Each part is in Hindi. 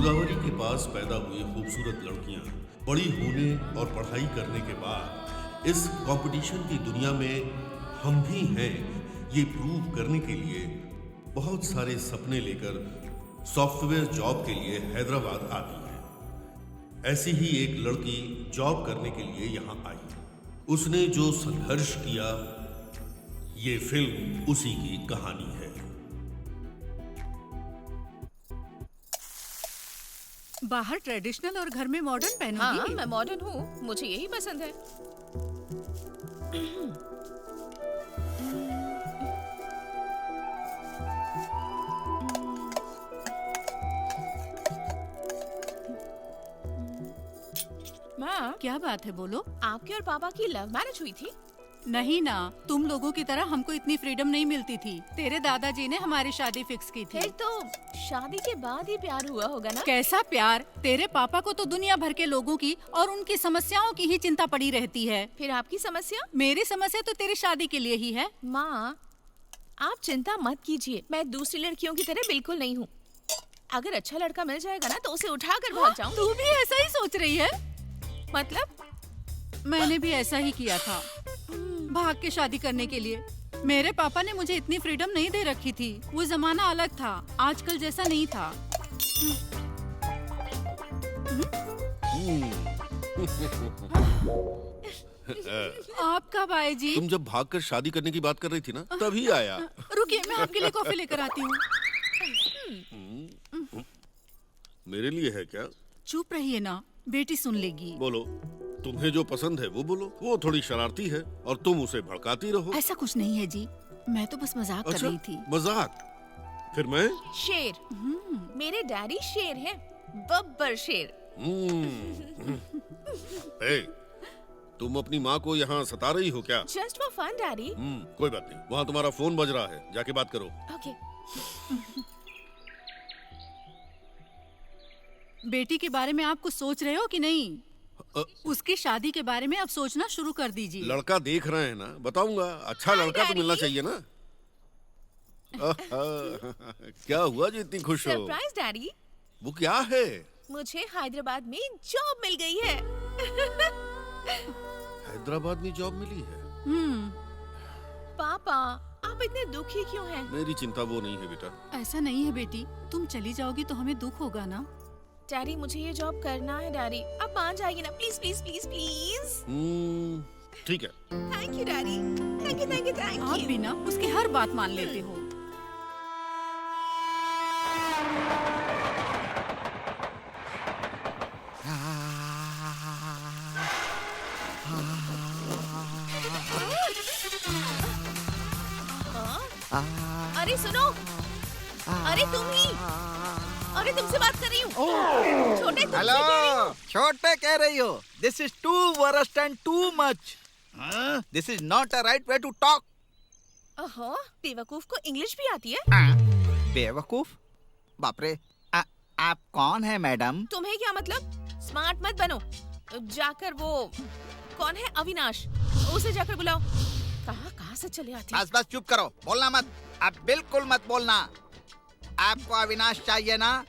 गोदावरी के पास पैदा हुई खूबसूरत लड़कियां बड़ी होने और पढ़ाई करने के बाद इस कंपटीशन की दुनिया में हम भी हैं ये प्रूव करने के लिए बहुत सारे सपने लेकर सॉफ्टवेयर जॉब के लिए हैदराबाद आती है। ऐसी ही एक लड़की जॉब करने के लिए यहाँ आई। उसने जो संघर्ष किया, ये फिल्म उसी की कहानी है। बाहर ट्रेडिशनल और घर में मॉडर्न पहनूंगी। हाँ, मैं मॉडर्न हूँ, मुझे यही पसंद है। माँ, क्या बात है, बोलो। आपके और पापा की लव मैरिज हुई थी? नहीं ना, तुम लोगों की तरह हमको इतनी फ्रीडम नहीं मिलती थी। तेरे दादाजी ने हमारी शादी फिक्स की थी। फिर तो शादी के बाद ही प्यार हुआ होगा ना? कैसा प्यार? तेरे पापा को तो दुनिया भर के लोगों की और उनकी समस्याओं की ही चिंता पड़ी रहती है। फिर आपकी समस्या? मेरी समस्या तो तेरी शादी के लिए ही है। माँ, आप चिंता मत कीजिए, मैं दूसरी लड़कियों की तरह बिल्कुल नहीं हूँ। अगर अच्छा लड़का मिल जाएगा ना तो उसे उठा कर भाग जाऊँ। तू भी ऐसा ही सोच रही है? मतलब? मैंने भी ऐसा ही किया था, भाग के शादी करने के लिए। मेरे पापा ने मुझे इतनी फ्रीडम नहीं दे रखी थी। वो जमाना अलग था, आजकल जैसा नहीं था। आप कब आए जी? तुम जब भागकर शादी करने की बात कर रही थी ना, तभी आया। रुकिए, मैं आपके लिए कॉफी लेकर आती हूँ। मेरे लिए है क्या? चुप रहिए ना, बेटी सुन लेगी। बोलो, तुम्हें जो पसंद है वो बोलो। वो थोड़ी शरारती है और तुम उसे भड़काती रहो। ऐसा कुछ नहीं है जी, मैं तो बस मजाक कर रही थी। मजाक? फिर मैं? शेर। मेरे डैडी शेर हैं, बब्बर शेर। ए, तुम अपनी माँ को यहाँ सता रही हो क्या? Just for fun daddy. कोई बात नहीं, वहाँ तुम्हारा फोन बज रहा है, जाके बात करो। ओके। बेटी के बारे में आप कुछ सोच रहे हो कि नहीं? उसकी शादी के बारे में अब सोचना शुरू कर दीजिए। लड़का देख रहे हैं ना, बताऊंगा। अच्छा लड़का तो मिलना चाहिए ना। क्या हुआ जो इतनी खुश हो? Surprise daddy. वो क्या है? मुझे हैदराबाद में जॉब मिल गई है। हैदराबाद में जॉब मिली है? पापा, आप इतने दुखी क्यों हैं? मेरी चिंता वो नहीं है बेटा। ऐसा नहीं है बेटी, तुम चली जाओगी तो हमें दुख होगा ना। डैडी, मुझे ये जॉब करना है डैडी। आप मान जाइए ना, प्लीज प्लीज प्लीज प्लीज। ठीक है। Thank you daddy. Thank you thank you thank you. आप भी ना उसकी हर बात मान लेते हो। अरे सुनो, अरे तुम ही, अरे तुमसे बात कर रही हूँ। छोटे, तुमसे हेलो, कह रही हूँ। छोटे कह रही हो? This is too worst and too much. This is not a right way to talk. ओहो, बेवकूफ को इंग्लिश भी आती है? बेवकूफ? बाप रे, आप कौन है मैडम? तुम्हें क्या मतलब? स्मार्ट मत बनो। जाकर वो कौन है, अविनाश, उसे जाकर बुलाओ। कहाँ से चले आती? बस बस चुप करो, बोलना मत। आप बिल्कुल मत बोलना। आपको अविनाश चाहिए ना?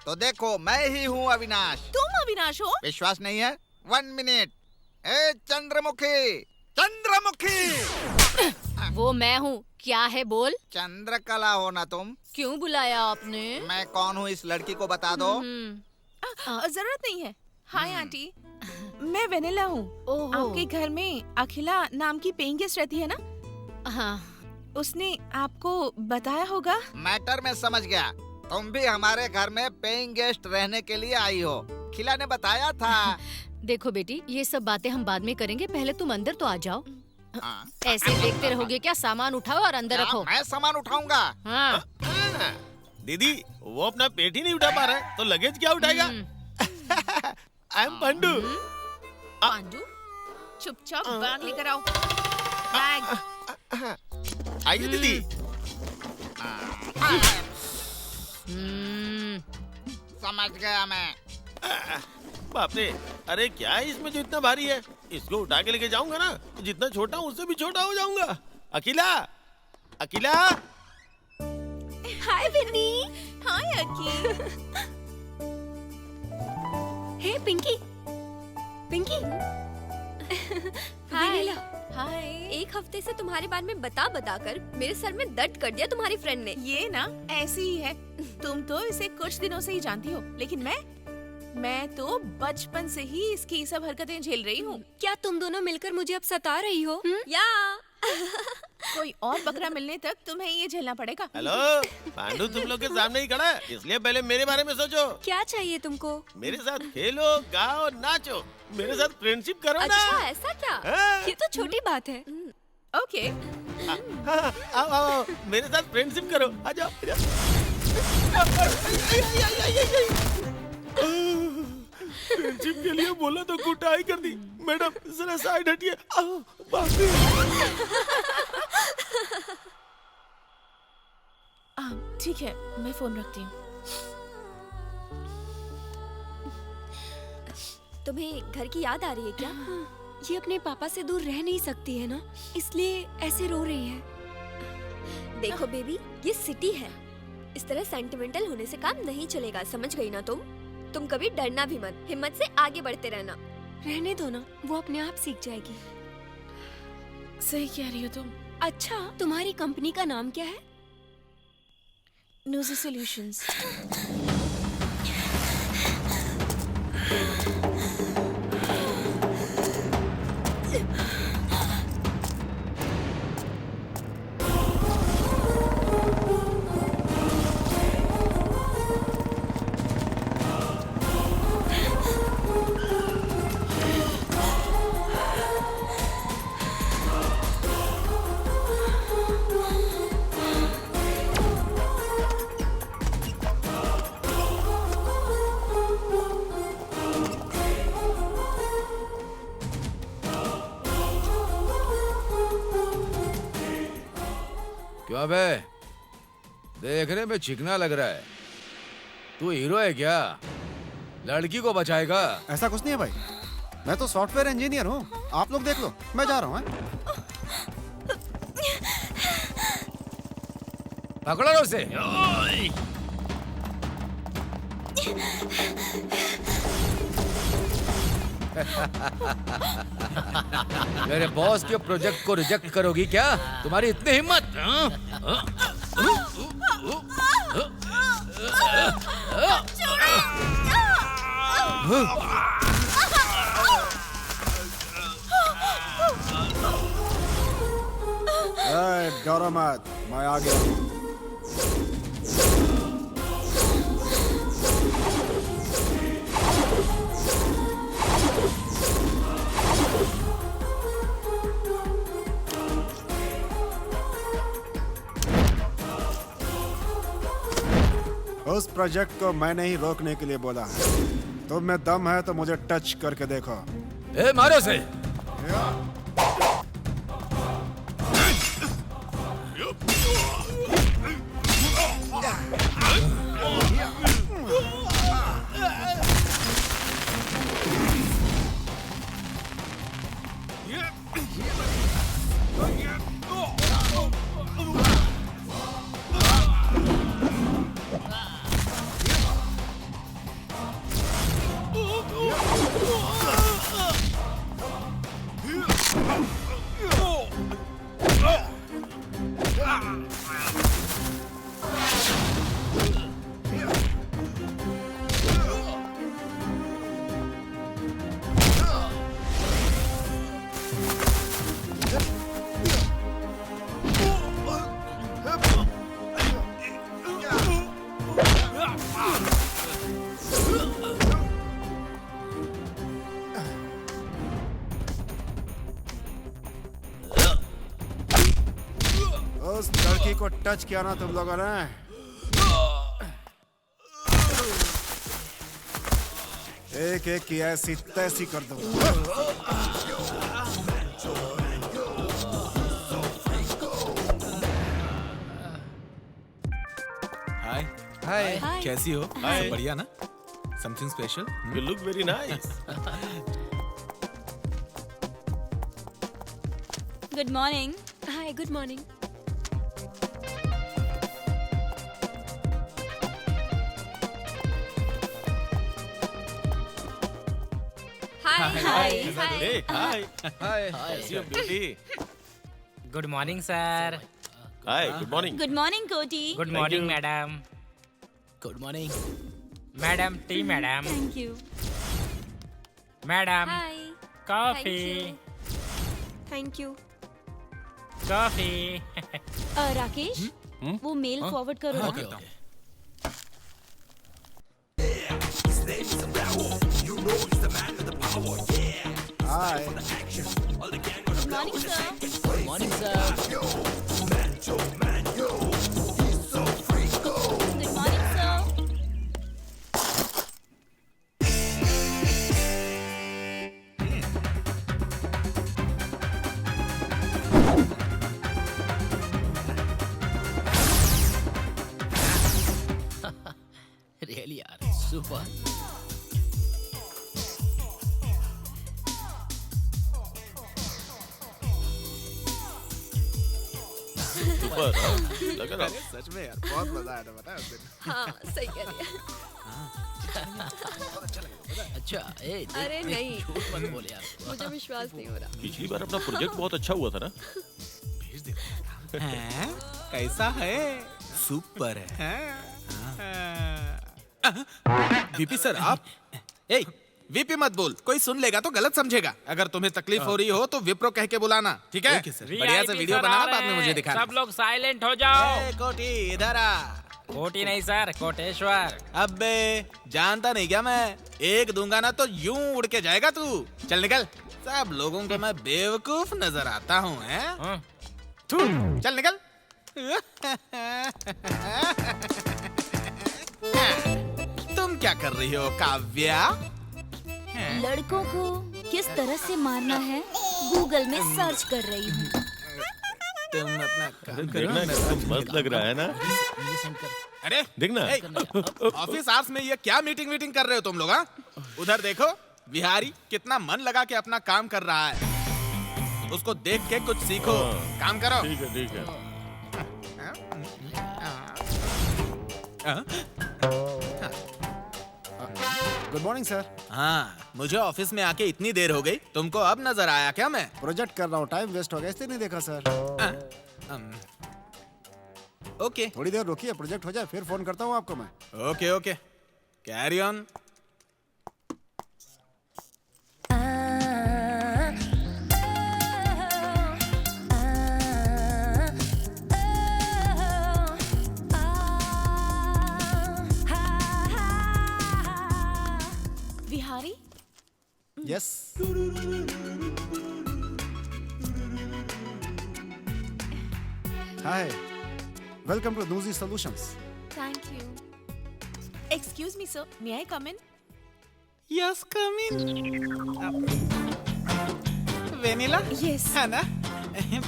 तो देखो, मैं ही हूँ अविनाश। तुम अविनाश हो? विश्वास नहीं है? 1 मिनट। ए चंद्रमुखी, चंद्रमुखी। वो मैं हूँ, क्या है बोल? चंद्रकला हो ना तुम? क्यों बुलाया आपने? मैं कौन हूँ इस लड़की को बता दो। जरूरत नहीं है। हाय आंटी, मैं वेनिला हूँ। आपके घर में अखिला नाम की पेइंग गेस्ट रहती है ना? हाँ। उसने आपको बताया होगा। मैटर में समझ गया। तुम भी हमारे घर में पेइंग गेस्ट रहने के लिए आई हो। खिला ने बताया था। देखो बेटी, ये सब बातें हम बाद में करेंगे, पहले तुम अंदर तो आ जाओ। हाँ। ऐसे देखते रहोगे क्या? सामान उठाओ और अंदर रखो। मैं सामान उठाऊंगा। हाँ। दीदी, वो अपना पेट ही नहीं उठा पा रहा है, तो लगेज क्या उठाएगा? I am Pandu. पांडू, चुपचाप बैग लेकर आओ। बैग। आइए दीदी। समझ गया मैं। बाप रे, अरे क्या है इसमें जो इतना भारी है? इसको उठा के लेके जाऊंगा ना, तो जितना छोटा हूँ उससे भी छोटा हो जाऊंगा। अकेला, अकेला। हाय विन्नी। हाय अकी। अरे पिंकी, पिंकी। हाय। हाय। एक हफ्ते से तुम्हारे बारे में बता कर मेरे सर में दर्द कर दिया तुम्हारी फ्रेंड ने। ये ना ऐसी ही है। तुम तो इसे कुछ दिनों से ही जानती हो, लेकिन मैं तो बचपन से ही इसकी सब हरकतें झेल रही हूँ। क्या तुम दोनों मिलकर मुझे अब सता रही हो? या कोई और बकरा मिलने तक तुम्हें ये झेलना पड़ेगा। हेलो, पांडु तुम लोग के सामने ही खड़ा है, इसलिए पहले मेरे बारे में सोचो। क्या चाहिए तुमको? मेरे साथ खेलो, गाओ, नाचो, मेरे साथ फ्रेंडशिप करो ना। अच्छा ऐसा क्या? हाँ। ये तो छोटी बात है। ओके। हाँ, आओ, मेरे साथ फ्रेंडशिप करो, आ जाओ। फ्रेंडशिप के लिए बोला तो कुटाई कर दी। मैडम जरा साइड हटिए। ठीक है, मैं फोन रखती हूँ। तुम्हें घर की याद आ रही है क्या? ये अपने पापा से दूर रह नहीं सकती है ना, इसलिए ऐसे रो रही है। देखो बेबी, ये सिटी है, इस तरह सेंटिमेंटल होने से काम नहीं चलेगा, समझ गई ना तुम कभी डरना भी मत, हिम्मत से आगे बढ़ते रहना। रहने दो ना, वो अपने आप सीख जाएगी। सही कह रही हो तुम। अच्छा, तुम्हारी कंपनी का नाम क्या है? नोज़ी सॉल्यूशंस। क्यों बे, देखने में चिकना लग रहा है। तू हीरो है क्या? लड़की को बचाएगा? ऐसा कुछ नहीं है भाई, मैं तो सॉफ्टवेयर इंजीनियर हूँ। आप लोग देख लो, मैं जा रहा हूँ। पकड़ो ना उसे। मेरे बॉस के प्रोजेक्ट को रिजेक्ट करोगी क्या? तुम्हारी इतनी हिम्मत? डरो मत, मैं आ गया हूँ। उस प्रोजेक्ट को मैंने ही रोकने के लिए बोला है। तुम में दम है तो मुझे टच करके देखो। ए, मारो से। उस लड़की को टच किया ना तुम लोगों ने, एक एक की ऐसी तैसी कर दो। हाय हाय। कैसी हो? हाय। सब बढ़िया ना? Something special? You look very nice. Good morning. Hi, good morning. Hi hey hi hi कैसी हो beauty? Good morning sir. Hi good morning. Good morning Koti. Good morning madam. Good morning. Madam tea madam. Thank you. Madam hi. Coffee. Thank you. Coffee. Rakesh वो मेल फॉरवर्ड करो ना। Okay okay. Hi good morning sir. Good morning sir. Good morning sir. Really यार सुपर। सुपर लग रहा है। सच में यार बहुत मजा आया था पता है उस दिन। हाँ सही कह रही है। अच्छा ए देख, अरे देख, नहीं। झूठ मत बोल यार। मुझे विश्वास नहीं हो रहा। पिछली बार अपना प्रोजेक्ट बहुत अच्छा हुआ था ना? हैं? कैसा है? सुपर है। वीपी सर आप ए वीपी मत बोल, कोई सुन लेगा तो गलत समझेगा। अगर तुम्हें तकलीफ हो रही हो तो विप्रो कह के बुलाना, ठीक है? बढ़िया से वीडियो बनाना, बाद में मुझे दिखाना। सब लोग साइलेंट हो जाओ। ए, कोटी इधर आ। कोटी नहीं सर, कोटेश्वर। अबे जानता नहीं क्या मैं? एक दूंगा ना तो यूं उड़ के जाएगा तू। चल निकल। सब लोगों को मैं बेवकूफ नजर आता हूँ हैं? हाँ। थू, चल निकल। तुम क्या कर रही हो काव्या? लड़कों को किस तरह से मारना है गूगल में सर्च कर रही हूँ। तुम अपना काम करो देखना ना। कितना मस्त लग रहा है ना? अरे देखना। ए, ऑफिस आवर्स में ये क्या मीटिंग कर रहे हो तुम लोग? हाँ उधर देखो, बिहारी कितना मन लगा के अपना काम कर रहा है। उसको देख के कुछ सीखो। हाँ। काम करो। ठीक है ठीक है। Good morning sir. हाँ मुझे ऑफिस में आके इतनी देर हो गई, तुमको अब नजर आया क्या मैं? प्रोजेक्ट कर रहा हूँ, टाइम वेस्ट हो गया इसलिए नहीं देखा सर। ओके थोड़ी देर रुकिए, प्रोजेक्ट हो जाए फिर फोन करता हूँ आपको मैं। Okay okay carry on. Vihari yes hi, welcome to नूजी solutions. Thank you. Excuse me sir, may I come in? Yes come in. Vanilla Yes. है ना?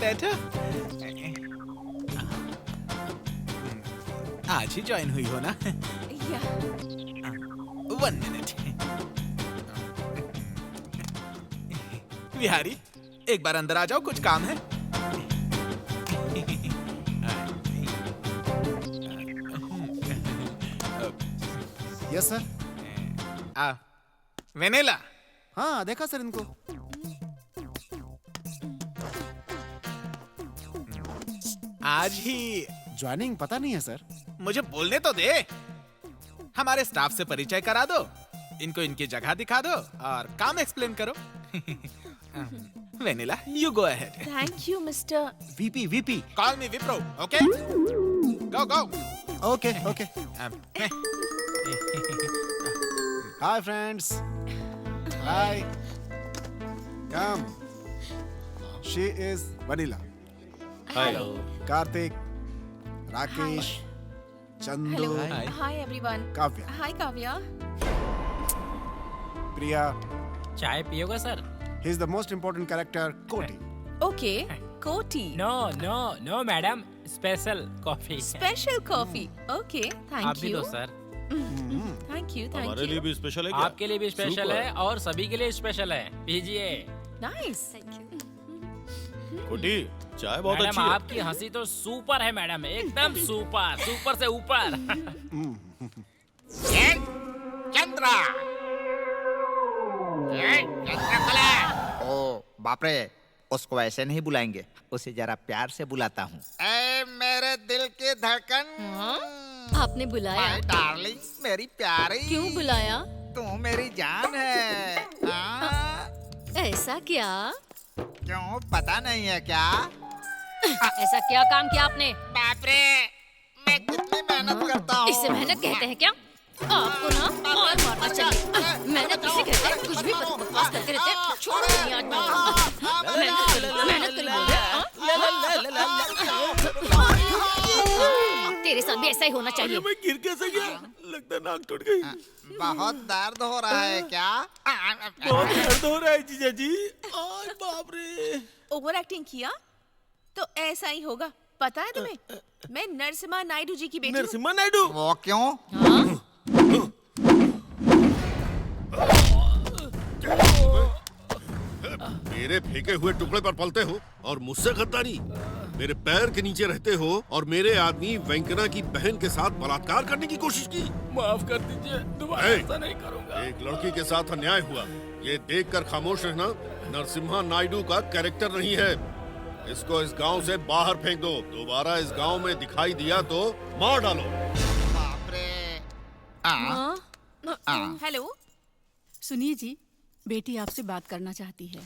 बैठो। आज ही ज्वाइन हुई हो ना? या 1 मिनट। बिहारी एक बार अंदर आ जाओ, कुछ काम है। Yes sir. आ वेनिला हाँ देखा सर इनको। आज ही ज्वाइनिंग पता नहीं है सर। मुझे बोलने तो दे। हमारे स्टाफ से परिचय करा दो, इनको इनकी जगह दिखा दो और काम एक्सप्लेन करो। Vanilla you go ahead. Thank you mister. VP call me Wipro, okay? Go go. Okay okay. Hi friends, hi, come. She is Vanilla, hi. Karthik, Rakesh, Chandu, hello. Hi everyone. Kavya, hi Kavya. Priya. चाय पियोगा sir? He is the most important character Koti. Okay Koti. No no no madam, special coffee. Special coffee. Okay आप थैंक भी यू। दो सर। थैंक यू हमारे थैंक लिए यू। भी स्पेशल है क्या? आपके लिए भी स्पेशल Super. है और सभी के लिए स्पेशल है, पीजिए। नाइस। कोटी चाय बहुत मैडम अच्छी है। आपकी हंसी तो सुपर है मैडम, एकदम सुपर, सुपर से ऊपर। चंद्रा ओ बाप रे, उसको ऐसे नहीं बुलाएंगे, उसे जरा प्यार से बुलाता हूँ। ए मेरे दिल की धड़कन। आपने बुलाया? माय डार्लिंग, मेरी प्यारी। क्यों बुलाया? तू मेरी जान है। ऐसा क्या? क्यों, पता नहीं है क्या? ऐसा क्या काम किया आपने? बाप रे, मैं कितनी मेहनत करता हूँ। इसे मेहनत कहते हैं क्या? आपको ना और मारना चाहिए। मेहनत किसे कहते हैं? कुछ भी बकवास करते रहते हैं। छोड़ो नहीं आज मेहनत करी बोल रहे। तेरे साथ भी ऐसा ही होना चाहिए। मैं गिर कैसे गया? लगता है नाक टूट गई। बहुत दर्द हो रहा है क्या? बहुत दर्द हो रहा है जीजा जी। आज बाप रे। ओवर एक्टिंग किया तो ऐसा ही होगा। पता है तुम्हें, मैं नरसिम्हा नायडू जी की बेटी हूँ। नरसिम्हा नायडू? वो क्यों? मेरे फेंके हुए टुकड़े पर पलते हो और मुझसे गद्दारी? मेरे पैर के नीचे रहते हो और मेरे आदमी वेंकना की बहन के साथ बलात्कार करने की कोशिश की। माफ कर दीजिए, दोबारा ऐसा नहीं करूंगा। एक लड़की के साथ अन्याय हुआ, ये देखकर खामोश रहना नरसिम्हा नायडू का कैरेक्टर नहीं है। इसको इस गांव से बाहर फेंक दो। दोबारा इस गांव में दिखाई दिया तो मार डालो। बाप रे। हेलो, सुनिए जी, बेटी आपसे बात करना चाहती है।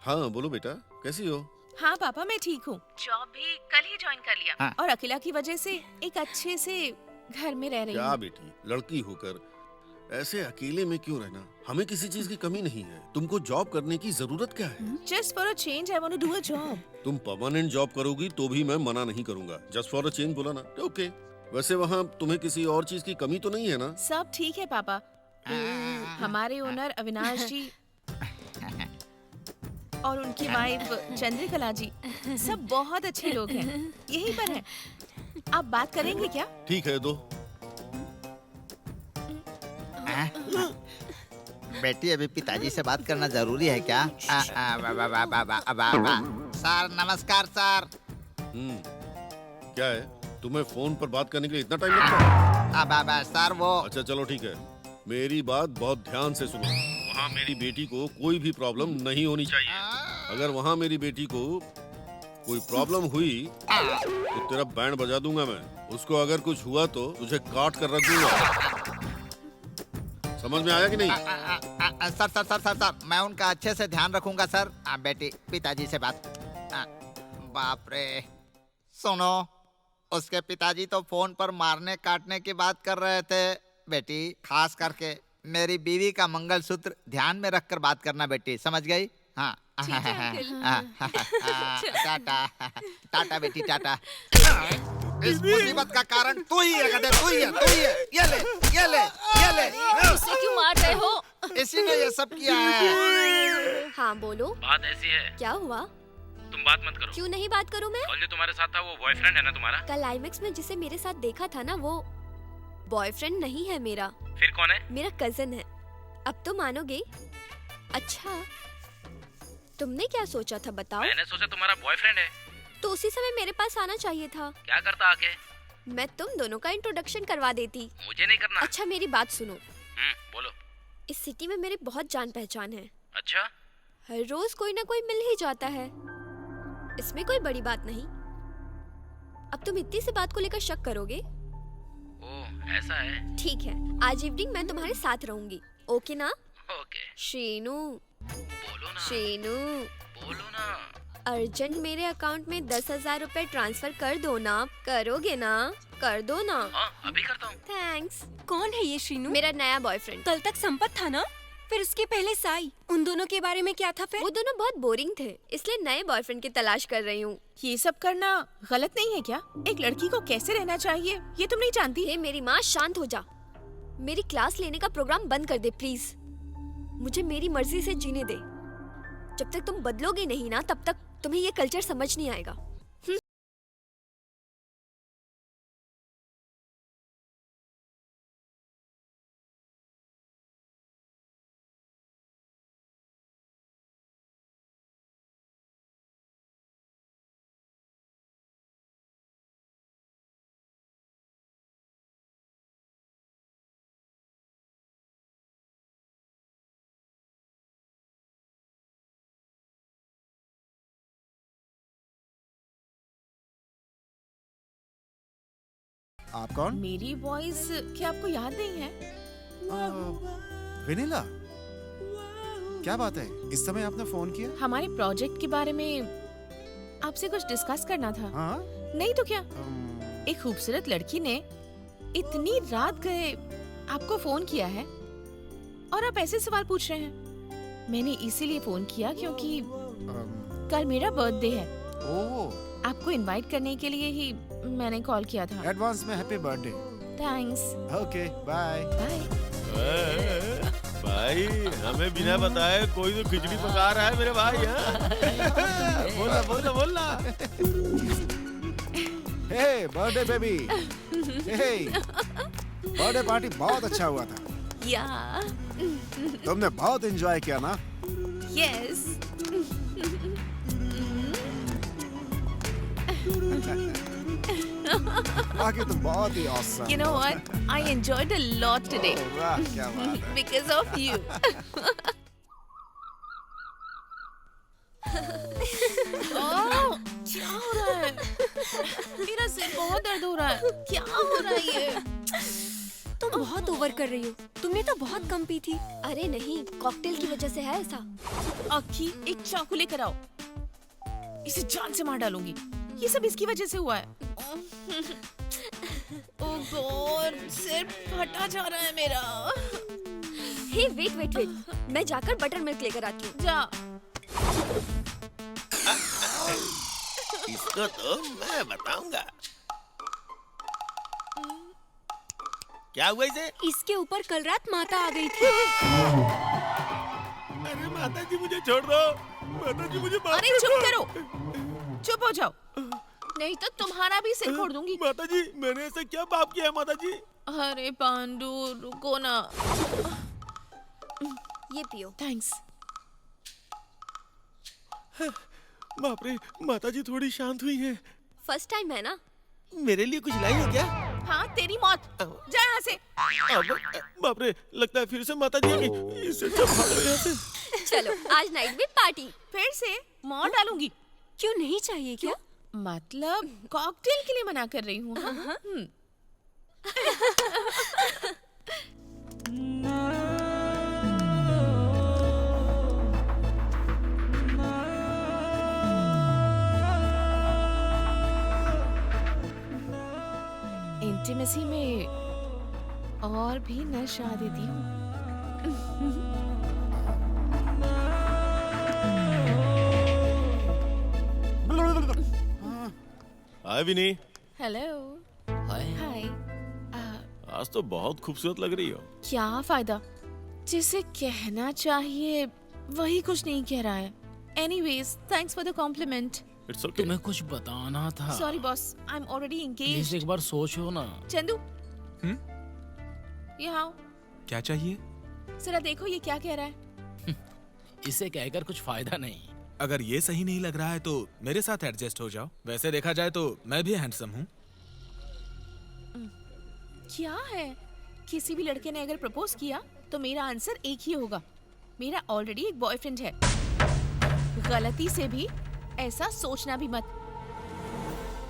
हाँ बोलो बेटा, कैसी हो? हाँ पापा, मैं ठीक हूँ। जॉब भी कल ही ज्वाइन कर लिया। हाँ। और अकेला की वजह से एक अच्छे से घर में रह रही क्या हूँ। बेटी, लड़की होकर ऐसे अकेले में क्यों रहना? हमें किसी चीज की कमी नहीं है। तुमको जॉब करने की जरूरत क्या है? Just for a change I want to do a job. तुम परमानेंट जॉब करोगी तो भी मैं मना नहीं करूंगा। जस्ट फॉर अ चेंज बोला ना, ओके। वैसे वहाँ तुम्हें किसी और चीज की कमी तो नहीं है ना? सब ठीक है पापा। हमारे ओनर अविनाश जी और उनकी वाइफ चंद्रकला जी सब बहुत अच्छे लोग हैं। यहीं पर हैं। आप बात करेंगे क्या? ठीक है, दो। बेटी, अभी पिताजी से बात करना जरूरी है क्या? सर नमस्कार सर। क्या है, तुम्हें फोन पर बात करने के लिए इतना टाइम लगता है? सर वो। अच्छा चलो ठीक है, मेरी बात बहुत ध्यान से सुनो। वहाँ मेरी बेटी को कोई भी प्रॉब्लम नहीं होनी चाहिए। अगर वहाँ मेरी बेटी को कोई प्रॉब्लम हुई तो तेरा बैंड बजा दूंगा मैं। उसको अगर कुछ हुआ तो तुझे काट कर रख दूंगा। समझ में आया कि नहीं? सर, मैं उनका अच्छे से ध्यान रखूंगा सर। बेटी, पिताजी से बात। बाप रे, सुनो, उसके पिताजी तो फोन पर मारने काटने की बात कर रहे थे। बेटी, खास करके मेरी बीवी का मंगलसूत्र ध्यान में रखकर बात करना बेटी, समझ गई? हाँ। टाटा टाटा बेटी, टाटा। इस मुसीबत का कारण तू ही है, तू ही है। ये ले। इसे क्यों मार रहे हो? इसी ने ये सब किया है। हाँ बोलो। बात ऐसी है। क्या हुआ? तुम बात मत करो। क्यों नहीं बात करूँ मैं? और जो तुम्हारे साथ था वो बॉयफ्रेंड है ना तुम्हारा? कल आईमेक्स में जिसे मेरे साथ देखा था ना, वो बॉयफ्रेंड नहीं है मेरा। फिर कौन है? मेरा कजन है। अब तो मानोगे? अच्छा, तुमने क्या सोचा था बताओ? मैंने सोचा तुम्हारा बॉयफ्रेंड है। तो उसी समय मेरे पास आना चाहिए था। क्या करता आके? मैं तुम दोनों का इंट्रोडक्शन करवा देती। मुझे नहीं करना। अच्छा मेरी बात सुनो। बोलो। इस सिटी में मेरे बहुत जान पहचान है। अच्छा? हर रोज कोई ना कोई मिल ही जाता है, इसमें कोई बड़ी बात नहीं। अब तुम इतनी सी बात को लेकर शक करोगे? ओह, ऐसा है। ठीक है, आज इवनिंग मैं तुम्हारे साथ रहूंगी, ओके ना? ओके। शीनू, बोलो ना। शीनू, बोलो ना। अर्जेंट मेरे अकाउंट में 10,000 रुपए ट्रांसफर कर दो ना। करोगे ना? कर दो ना। हाँ, अभी करता हूँ। थैंक्स। कौन है ये शीनू? मेरा नया बॉयफ्रेंड। कल तक संपत था ना, फिर उसके पहले साई। उन दोनों के बारे में क्या था फिर? वो दोनों बहुत बोरिंग थे, इसलिए नए बॉयफ्रेंड की तलाश कर रही हूँ। ये सब करना गलत नहीं है क्या? एक लड़की को कैसे रहना चाहिए ये तुम नहीं जानती? हे मेरी माँ, शांत हो जा। मेरी क्लास लेने का प्रोग्राम बंद कर दे प्लीज। मुझे मेरी मर्जी से जीने दे। जब तक तुम बदलोगे नहीं ना, तब तक तुम्हें ये कल्चर समझ नहीं आएगा। आप कौन? मेरी वॉइस क्या आपको याद नहीं है? वेनिला, क्या बात है? इस समय आपने फोन किया? हमारे प्रोजेक्ट के बारे में आपसे कुछ डिस्कस करना था। हाँ? नहीं तो क्या, एक खूबसूरत लड़की ने इतनी रात गए आपको फोन किया है और आप ऐसे सवाल पूछ रहे हैं। मैंने इसीलिए फोन किया क्योंकि कल मेरा बर्थडे है। ओह, आपको इनवाइट करने के लिए ही मैंने कॉल किया था। एडवांस में happy birthday. Thanks. Okay, bye. Bye. भाई हमें बिना बताए कोई तो खिचड़ी पका रहा है मेरे भाई। हाँ? बोला बोला बोला। हे बर्थडे बेबी, हे बर्थडे पार्टी बहुत अच्छा हुआ था। या तुमने बहुत एंजॉय किया ना? यस। बाकी तुम बहुत ही awesome You know what? I enjoyed a lot today वाह, क्या बात है। because of you. ओह, क्या हो रहा है? मेरा सिर बहुत दर्द हो रहा है। क्या हो रहा है ये? तुम बहुत ओवर कर रही हो। तुमने तो बहुत कम पी थी। अरे नहीं, कॉकटेल की वजह से है ऐसा। अक्की, एक चाकू लेकर आओ। इसे जान से मार डालूंगी। ये सब इसकी वजह से हुआ है। ओह गॉड, सिर फटा जा रहा है मेरा। हे वेट वेट वेट, मैं जाकर बटर मिल्क लेकर आती हूँ। जा। इसको तो मैं बताऊंगा। क्या हुआ इसे? इसके ऊपर कल रात माता आ गई थी। अरे माता जी मुझे छोड़ दो, माता जी मुझे माफ अरे कर चुप दो। करो, चुप हो जाओ, नहीं तो तुम्हारा भी सिर फोड़ दूंगी। माता जी मैंने ऐसा क्या पाप किया है माता जी? अरे पांडु रुको ना। ये पियो। थैंक्स। बाप रे, माता जी थोड़ी शांत हुई हैं। फर्स्ट टाइम है ना? मेरे लिए कुछ लाई हो क्या? हाँ, तेरी मौत। जा यहाँ से। बाप रे, लगता है फिर से माता जी आ गई। इससे अच्छा भागो यहाँ से। चलो आज नाइट में पार्टी। फिर से मार डालूंगी। क्यों नहीं चाहिए क्या? मतलब कॉकटेल के लिए मना कर रही हूँ। हाँ? इंटीमेसी में और भी नशा देती हूँ। हाय विनी। हेलो। हाय। आज तो बहुत खूबसूरत लग रही हो। क्या फायदा, जिसे कहना चाहिए वही कुछ नहीं कह रहा है। Anyways, thanks for the compliment. It's okay. तुम्हें कुछ बताना था। Sorry boss, I'm already engaged. Please एक बार सोचो ना। चंदू, यहाँ आओ। क्या चाहिए? जरा देखो ये क्या कह रहा है। इसे कहकर कुछ फायदा नहीं। अगर ये सही नहीं लग रहा है तो मेरे साथ एडजस्ट हो जाओ। वैसे देखा जाए तो मैं भी हैंडसम हूँ। क्या है, किसी भी लड़के ने अगर प्रपोज किया तो मेरा आंसर एक ही होगा, मेरा ऑलरेडी एक बॉयफ्रेंड है। गलती से भी ऐसा सोचना भी मत,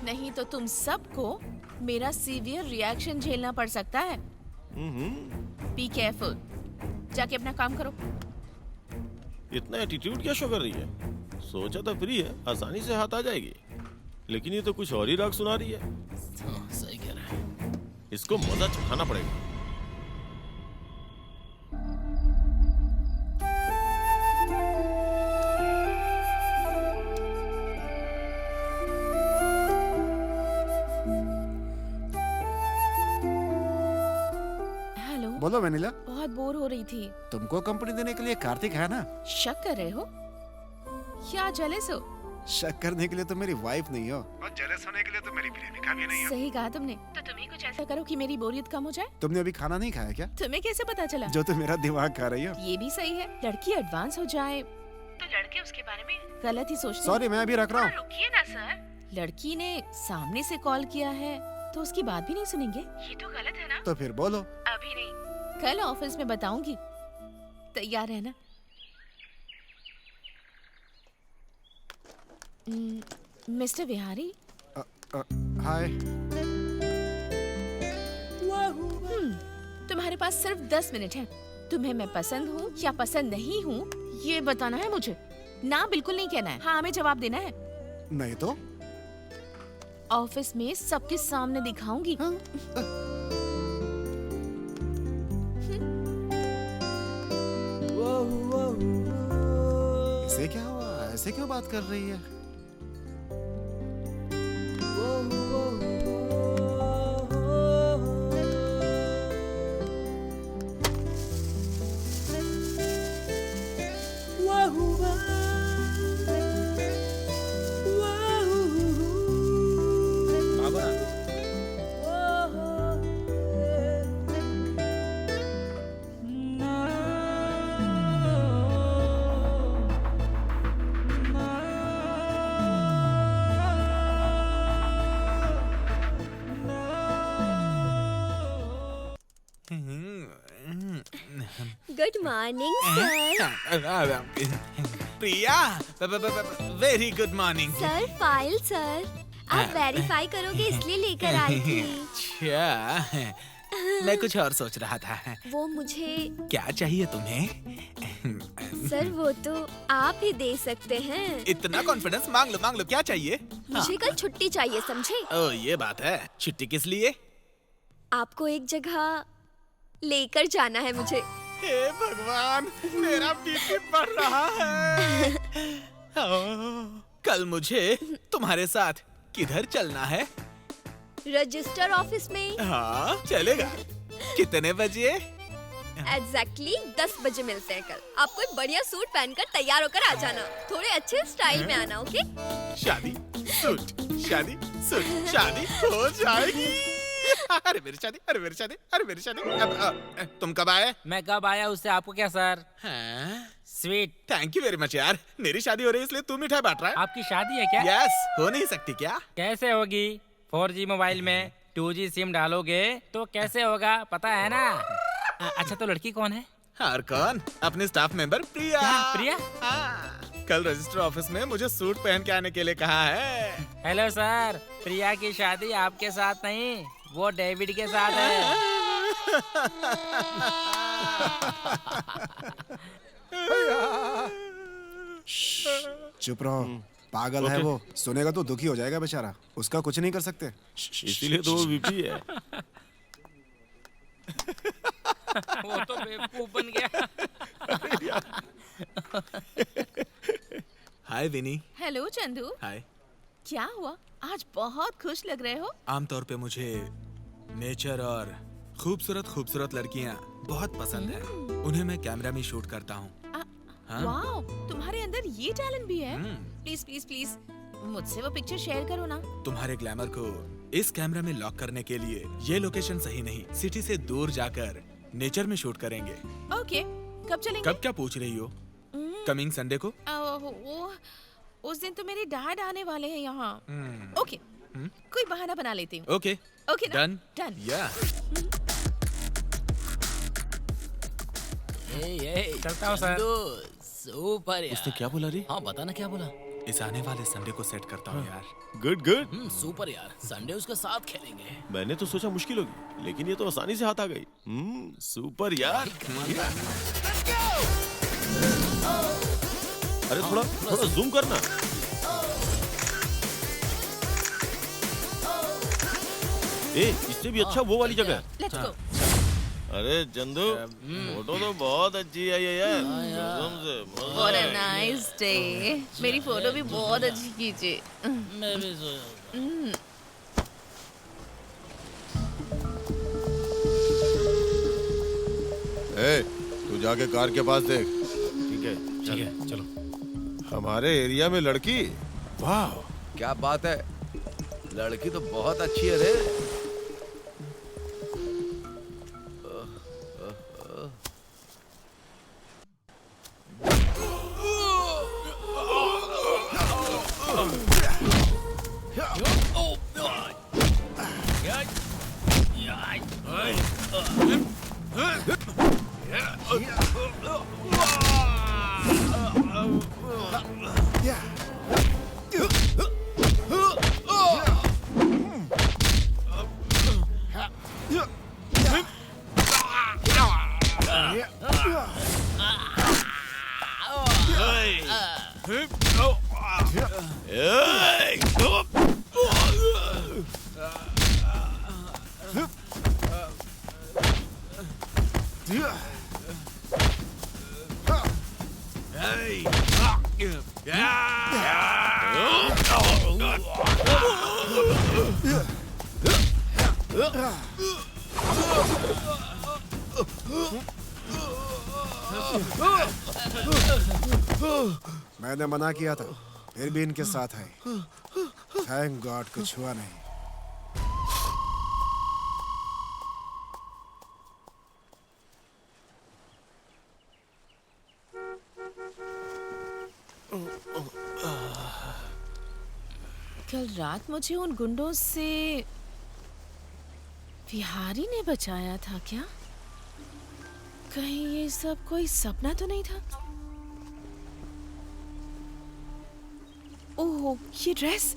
नहीं तो तुम सबको मेरा सीवियर रिएक्शन झेलना पड़ सकता है। Be careful. जाके अपना काम करो। इतना एटीट्यूड क्या शो कर रही है? सोचा था फ्री है, आसानी से हाथ आ जाएगी, लेकिन ये तो कुछ और ही राग सुना रही है। हाँ, सही कह रहा है। इसको मजा चखाना पड़ेगा। हेलो। बोलो वेनिला। बहुत बोर हो रही थी। तुमको कंपनी देने के लिए कार्तिक है ना? शक कर रहे हो? क्या जेलस हो? शक करने के लिए तो मेरी वाइफ नहीं हो, और जेलस होने के लिए तो मेरी प्रेमिका भी नहीं हो। सही कहा तुमने। तो तुम ही कुछ ऐसा करो कि मेरी बोरियत कम हो जाए। तुमने अभी खाना नहीं खाया क्या? तुम्हें कैसे पता चला? जो तुम मेरा दिमाग खा रही हो। ये भी सही है, लड़की एडवांस हो जाए तो लड़के उसके बारे में गलत ही सोचते हैं। सॉरी, मैं अभी रख रहा हूँ। रुकिए ना सर, लड़की ने सामने से कॉल किया है तो उसकी बात भी नहीं सुनेंगे, ये तो गलत है ना? तो फिर बोलो। अभी नहीं, कल ऑफिस में बताऊंगी, तैयार रहना। मिस्टर विहारी। हाय। पास सिर्फ 10 मिनट हैं। तुम्हें मैं पसंद हूँ या पसंद नहीं हूँ ये बताना है मुझे। ना बिल्कुल नहीं कहना है, हाँ हमें जवाब देना है। नहीं तो ऑफिस में सबके सामने दिखाऊंगी। इसे क्या हुआ? ऐसे क्यों बात कर रही है? Good morning sir. Priya, very good morning. Sir file sir, आप वेरीफाई करोगे इसलिए लेकर आई थी। अच्छा, मैं कुछ और सोच रहा था। वो मुझे क्या चाहिए तुम्हें? सर वो तो आप ही दे सकते हैं। इतना कॉन्फिडेंस, मांग लो, क्या चाहिए? मुझे कल छुट्टी चाहिए, समझे? ओ ये बात है। छुट्टी किस लिए? आपको एक जगह लेकर जाना है मुझे। हे भगवान, मेरा बीपी बढ़ रहा है। कल मुझे तुम्हारे साथ किधर चलना है? रजिस्टर ऑफिस में। हाँ चलेगा। कितने बजे? एग्जैक्टली 10 बजे मिलते हैं कल। आप कोई बढ़िया सूट पहनकर तैयार होकर आ जाना। थोड़े अच्छे स्टाइल में आना, ओके? शादी सूट, शादी सूट, शादी हो जाएगी। अरे मेरी शादी, अरे मेरी शादी, अरे मेरी शादी। तुम कब आए? मैं कब आया उससे आपको क्या sir? Sweet. Thank you very much यार। मेरी शादी हो रही है इसलिए तू मिठाई बांट रहा है। आपकी शादी है क्या? यस, हो नहीं सकती क्या? कैसे होगी? 4G मोबाइल में 2G सिम डालोगे तो कैसे होगा, पता है ना? अच्छा तो लड़की कौन है? और कौन? अपने स्टाफ मेंबर प्रिया। क्या, प्रिया? कल रजिस्टर ऑफिस में मुझे सूट पहन के आने के लिए कहा है। हेलो सर, प्रिया की शादी आपके साथ नहीं, वो डेविड के साथ है। चुप रहो, पागल है वो। सुनेगा तो दुखी हो जाएगा बेचारा। उसका कुछ नहीं कर सकते। इसीलिए तो वो वीपी है। वो तो बेवकूफ बन गया। हाय विनी। हेलो चंदू। हाय। क्या हुआ? आज बहुत खुश लग रहे हो। आमतौर पे मुझे नेचर और खूबसूरत खूबसूरत लड़कियां बहुत पसंद है। उन्हें मैं कैमरा में शूट करता हूँ। हाँ? वाओ, तुम्हारे अंदर ये टैलेंट भी है। प्लीज प्लीज प्लीज मुझसे वो पिक्चर शेयर करो ना। तुम्हारे ग्लैमर को इस कैमरा में लॉक करने के लिए ये लोकेशन सही नहीं। सिटी से दूर जाकर नेचर में शूट करेंगे। ओके, कब चलेंगे? कब क्या पूछ रही हो? कमिंग संडे को। उस दिन तो मेरे डैड आने वाले हैं यहाँ। ओके, कोई बहाना बना लेती हूँ। ओके ओके ना? Done done. या चलता हूँ सर। सुपर यार। उसने क्या बोला रे? हाँ बता ना क्या बोला। इस आने वाले संडे को सेट करता हूँ यार। Good good. सुपर यार, संडे उसके साथ खेलेंगे। मैंने तो सोचा मुश्किल होगी, लेकिन ये तो आसानी से हाथ आ गई। सुपर यार। अरे थोड़ा जूम करना। इससे भी अच्छा वो वाली जगह। Let's go. अरे चंदू, फोटो तो बहुत अच्छी आई है यार। कसम से मजा What a आया। nice day। मेरी फोटो भी बहुत अच्छी खींची। मैं भी सोया। तू जाके कार के पास देख। ठीक है चलो। हमारे एरिया में लड़की, वाह क्या बात है, लड़की तो बहुत अच्छी है रे। मैंने मना किया था, फिर भी इनके साथ है। थैंक गॉड कुछ हुआ नहीं। कल रात मुझे उन गुंडों से विहारी ने बचाया था क्या? कहीं ये सब कोई सपना तो नहीं था? ओह, ये ड्रेस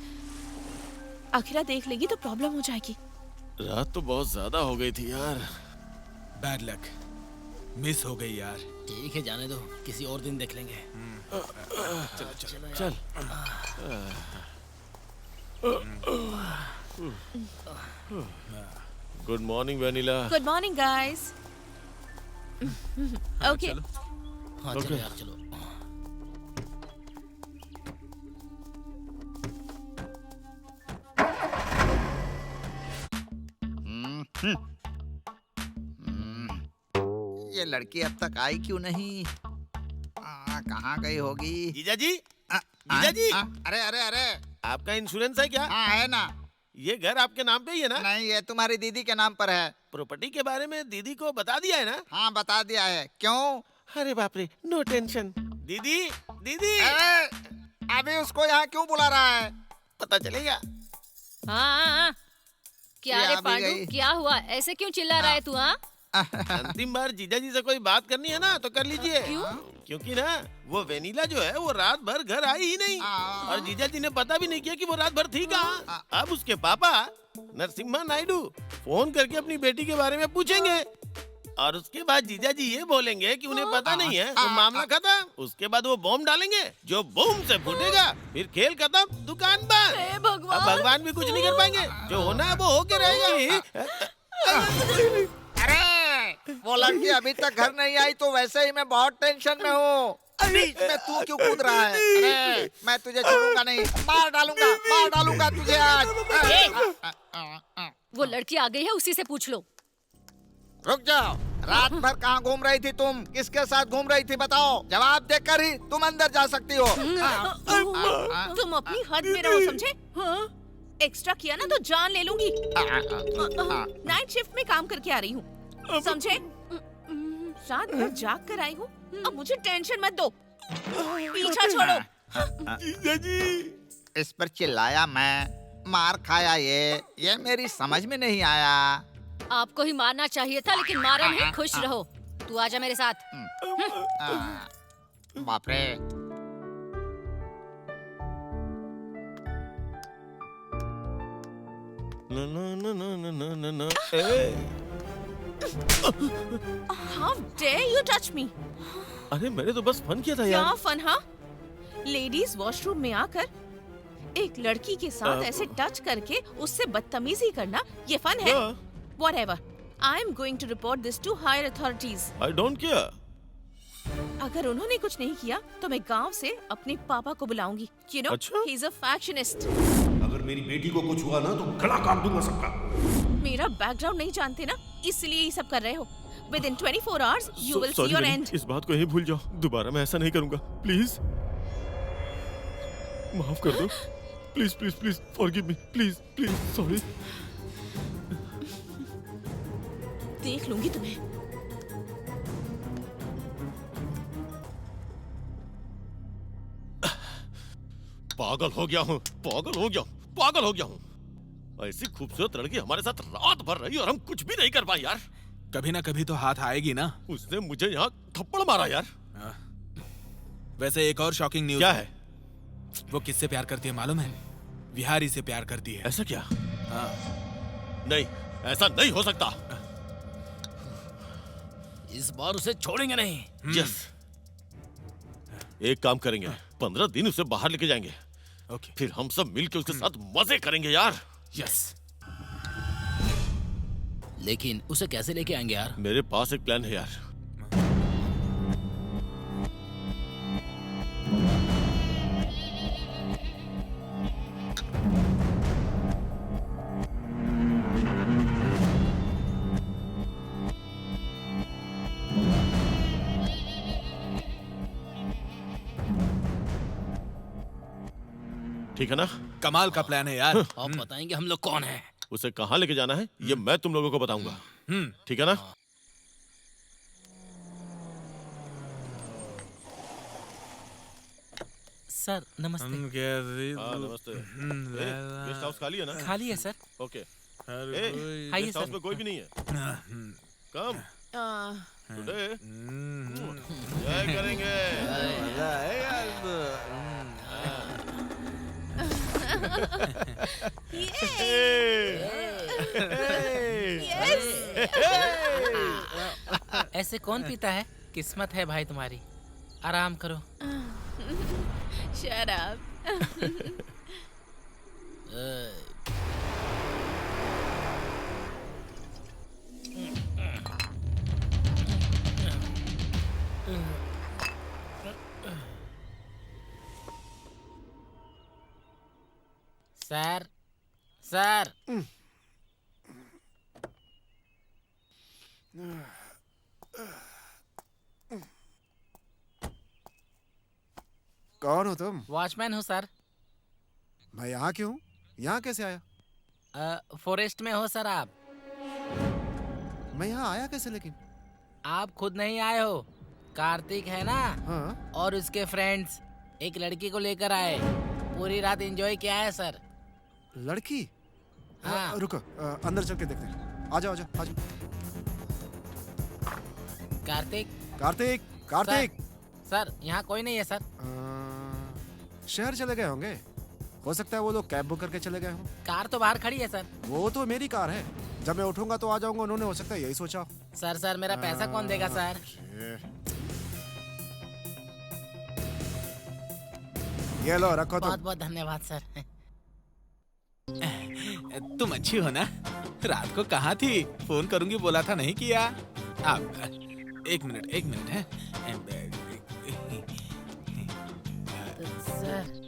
अखिला देख लेगी तो प्रॉब्लम हो जाएगी। रात तो बहुत ज्यादा हो गई थी यार। बैड लक, मिस हो गई यार। ठीक है, जाने दो, किसी और दिन देख लेंगे। चल। Good morning vanilla. Good morning guys. Okay. हाँ चलो यार, चलो। ये लड़की अब तक आई क्यों नहीं? कहाँ गई होगी? जीजा जी, जीजा जी। अरे अरे अरे, आपका इंश्योरेंस है क्या? हाँ है ना। ये घर आपके नाम पे ही है ना? नहीं, ये तुम्हारी दीदी के नाम पर है। प्रॉपर्टी के बारे में दीदी को बता दिया है ना? हाँ बता दिया है। क्यों? अरे बाप रे, नो टेंशन। दीदी, दीदी। अभी उसको यहाँ क्यों बुला रहा है? पता चलेगा। हाँ। क्या रे पांडु, क्या हुआ? ऐसे क्यों चिल्ला रहा है तू? हाँ, अंतिम बार जीजा जी से कोई बात करनी है ना तो कर लीजिए। क्यों? क्योंकि ना वो वेनिला जो है वो रात भर घर आई ही नहीं और जीजा जी ने पता भी नहीं किया कि वो रात भर थी कहाँ। अब उसके पापा नरसिम्हा नायडू फोन करके अपनी बेटी के बारे में पूछेंगे और उसके बाद जीजा जी ये बोलेंगे कि उन्हें पता नहीं है, तो मामला खत्म। उसके बाद वो बॉम्ब डालेंगे, जो बॉम्ब से फूटेगा फिर खेल खत्म, दुकान बंद। अब भगवान भी कुछ नहीं कर पाएंगे, जो होना है वो होके रहेगा। अरे वो लड़की अभी तक घर नहीं आई तो वैसे ही मैं बहुत टेंशन में हूँ। बीच में तू क्यों कूद रहा है? अरे मैं तुझे छोड़ूंगा नहीं, मार डालूंगा तुझे आज। वो लड़की आ गई है, उसी से पूछ लो। रुक जाओ, रात भर कहाँ घूम रही थी तुम? किसके साथ घूम रही थी बताओ? जवाब देकर ही तुम अंदर जा सकती हो। तुम अपनी हद में रहो, समझे? एक्स्ट्रा किया ना तो जान ले लूंगी। नाइट शिफ्ट में काम करके आ रही हूँ, समझे? रात भर जाग कर आई हूँ, अब मुझे टेंशन मत दो, पीछा छोड़ो। जीजा जी, इस पर चिल्लाया मैं, मार खाया ये मेरी समझ में नहीं आया। आपको ही मारना चाहिए था, लेकिन मारे नहीं। खुश रहो, तू आजा मेरे साथ। बाप रे, How dare you touch me? अरे मैंने तो बस फन किया था यार। क्या फन? हाँ, लेडीज वॉशरूम में आकर एक लड़की के साथ ऐसे टच करके उससे बदतमीजी करना, ये फन है? Whatever. I am going to report this to higher authorities. I don't care. अगर उन्होंने कुछ नहीं किया तो मैं गांव से अपने पापा को बुलाऊंगी। You know, he's a factionist. अगर मेरी बेटी को कुछ हुआ ना तो गला काट दूंगा सबका। मेरा बैकग्राउंड नहीं जानते ना, इसलिए ये सब कर रहे हो। Within 24 hours, you will see your end. इस बात को यही भूल जाओ, दोबारा मैं ऐसा नहीं करूंगा, प्लीज। माफ कर दो, please please please, forgive me, please please, sorry. देख लूंगी तुम्हें। पागल हो गया हूँ, पागल हो गया हूँ। ऐसी खूबसूरत लड़की हमारे साथ रात भर रही और हम कुछ भी नहीं कर पाए यार। कभी ना कभी तो हाथ आएगी ना। उसने मुझे यहाँ थप्पड़ मारा यार। वैसे एक और शॉकिंग न्यूज़ क्या है? वो किससे प्यार करती है मालूम है? विहारी से प्यार करती है। ऐसा क्या? हाँ। नहीं, ऐसा नहीं हो सकता। इस बार उसे छोड़ेंगे नहीं। यस, एक काम करेंगे, 15 दिन उसे बाहर लेके जाएंगे। ओके। फिर हम सब मिलके उसके साथ मजे करेंगे यार। यस। लेकिन उसे कैसे लेके आएंगे यार? मेरे पास एक प्लान है यार। ठीक है ना? कमाल का प्लान है यार। आप बताएंगे हम लोग कौन है? उसे कहाँ लेके जाना है ये मैं तुम लोगों को बताऊंगा। ठीक है ना? सर नमस्ते। हाँ नमस्ते। गेस्ट हाउस खाली है ना? खाली है सर। ओके। आइए गेस्ट हाउस सर। में कोई भी नहीं है। कम टुडे एंजॉय करेंगे। ऐसे कौन पीता है? किस्मत है भाई तुम्हारी। आराम करो। Shut up. सर सर कौन हो तुम? वॉचमैन हूँ सर। मैं यहाँ क्यों हूँ? यहाँ कैसे आया? फॉरेस्ट में हो सर आप? मैं यहाँ आया कैसे लेकिन? आप खुद नहीं आए हो, कार्तिक है ना? हाँ? और उसके फ्रेंड्स एक लड़की को लेकर आए। पूरी रात एंजॉय किया है सर। लड़की? हाँ। रुको, अंदर चल के देखते हैं। आ जाओ आ जाओ आ जाओ। कार्तिक कार्तिक कार्तिक सर यहाँ कोई नहीं है सर। शहर चले गए होंगे। हो सकता है वो लोग कैब बुक करके चले गए हों। कार तो बाहर खड़ी है सर। वो तो मेरी कार है, जब मैं उठूंगा तो आ जाऊंगा। उन्होंने हो सकता है यही सोचा। सर मेरा पैसा कौन देगा सर? ये लो रखो। बहुत बहुत धन्यवाद सर। तुम अच्छी हो ना? रात को कहाँ थी? फोन करूंगी बोला था, नहीं किया। आप एक मिनट है। सर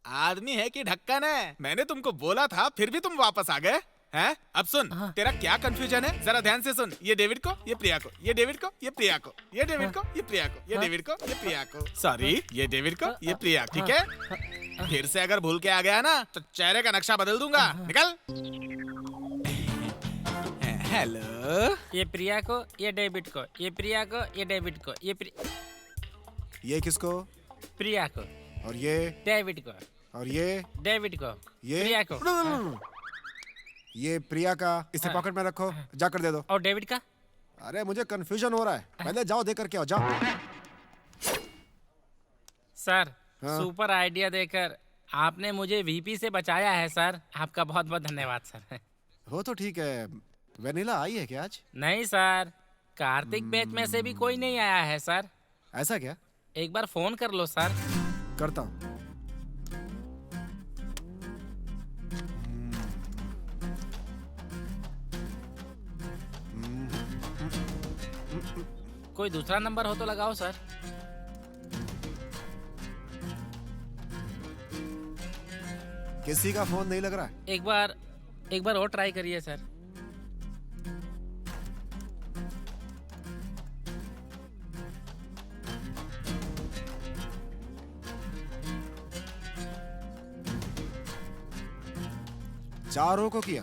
आदमी है कि ढक्कन है? मैंने तुमको बोला था, फिर भी तुम वापस आ गए हैं? अब सुन, तेरा क्या कंफ्यूजन है जरा ध्यान से सुन। ये डेविड को, ये प्रिया को, ये डेविड को, ये प्रिया को, ये डेविड को, ये प्रिया को, ये डेविड को, ये प्रिया को। सॉरी, ये डेविड को, ये प्रिया। ठीक है? फिर से अगर भूल के आ गया ना तो चेहरे का नक्शा बदल दूंगा। निकल। हेलो। ये प्रिया को, ये डेविड को, ये प्रिया को, ये डेविड को, ये किसको? प्रिया को। और ये? डेविड को। और ये? डेविड को। ये? प्रिया को। ये प्रिया का, इसे पॉकेट में रखो, जाकर दे दो। और डेविड का? अरे मुझे कंफ्यूजन हो रहा है, पहले जाओ दे करके आओ, जाओ। सर सुपर आइडिया देकर आपने मुझे वीपी से बचाया है सर। आपका बहुत बहुत धन्यवाद सर। हो तो ठीक है। वेनिला आई है क्या आज? नहीं सर, कार्तिक बैच में से भी कोई नहीं आया है सर। ऐसा क्या? एक बार फोन कर लो सर। करता हूँ। कोई दूसरा नंबर हो तो लगाओ सर। किसी का फोन नहीं लग रहा है। एक बार और ट्राई करिए सर। चारों को किया,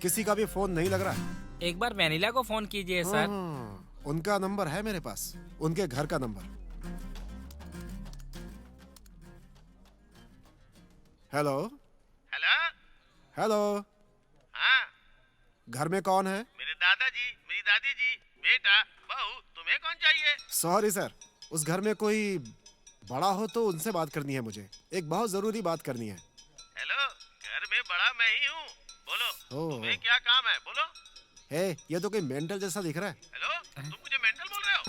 किसी का भी फोन नहीं लग रहा है। एक बार वेनिला को फोन कीजिए सर। उनका नंबर है मेरे पास, उनके घर का नंबर। Hello hello hello. हाँ घर में कौन है? मेरे दादाजी, मेरी दादी जी, बेटा, बहू, तुम्हें कौन चाहिए? सॉरी सर, उस घर में कोई बड़ा हो तो उनसे बात करनी है मुझे। एक बहुत जरूरी बात करनी है। हेलो, घर में बड़ा मैं ही हूँ। बोलो ओह। तुम्हें क्या काम है? बोलो। हे, ये तो कोई मेंटल जैसा दिख रहा है। हेलो, तुम मुझे मेंटल बोल रहे हो?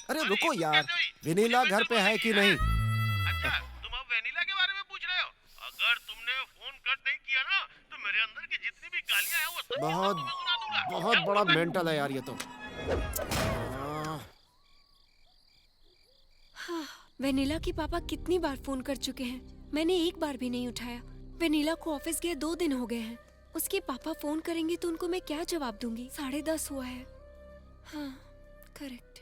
अरे रुको यार, वेनिला घर पे है कि नहीं? अच्छा, तुम अब वेनिला के बारे में पूछ रहे हो? अगर तुमने फोन कट नहीं किया ना, तो मेरे अंदर की जितनी भी गालियां हैं वो सब बहुत तुम्हें सुना दूंगा। बहुत बड़ा मेंटल है यार ये तो। वेनिला के पापा कितनी बार फोन कर चुके हैं, मैंने एक बार भी नहीं उठाया। वेनिला को ऑफिस गए 2 दिन हो गए हैं। उसके पापा फोन करेंगे तो उनको मैं क्या जवाब दूंगी? 10:30 हुआ है। हाँ, करेक्ट।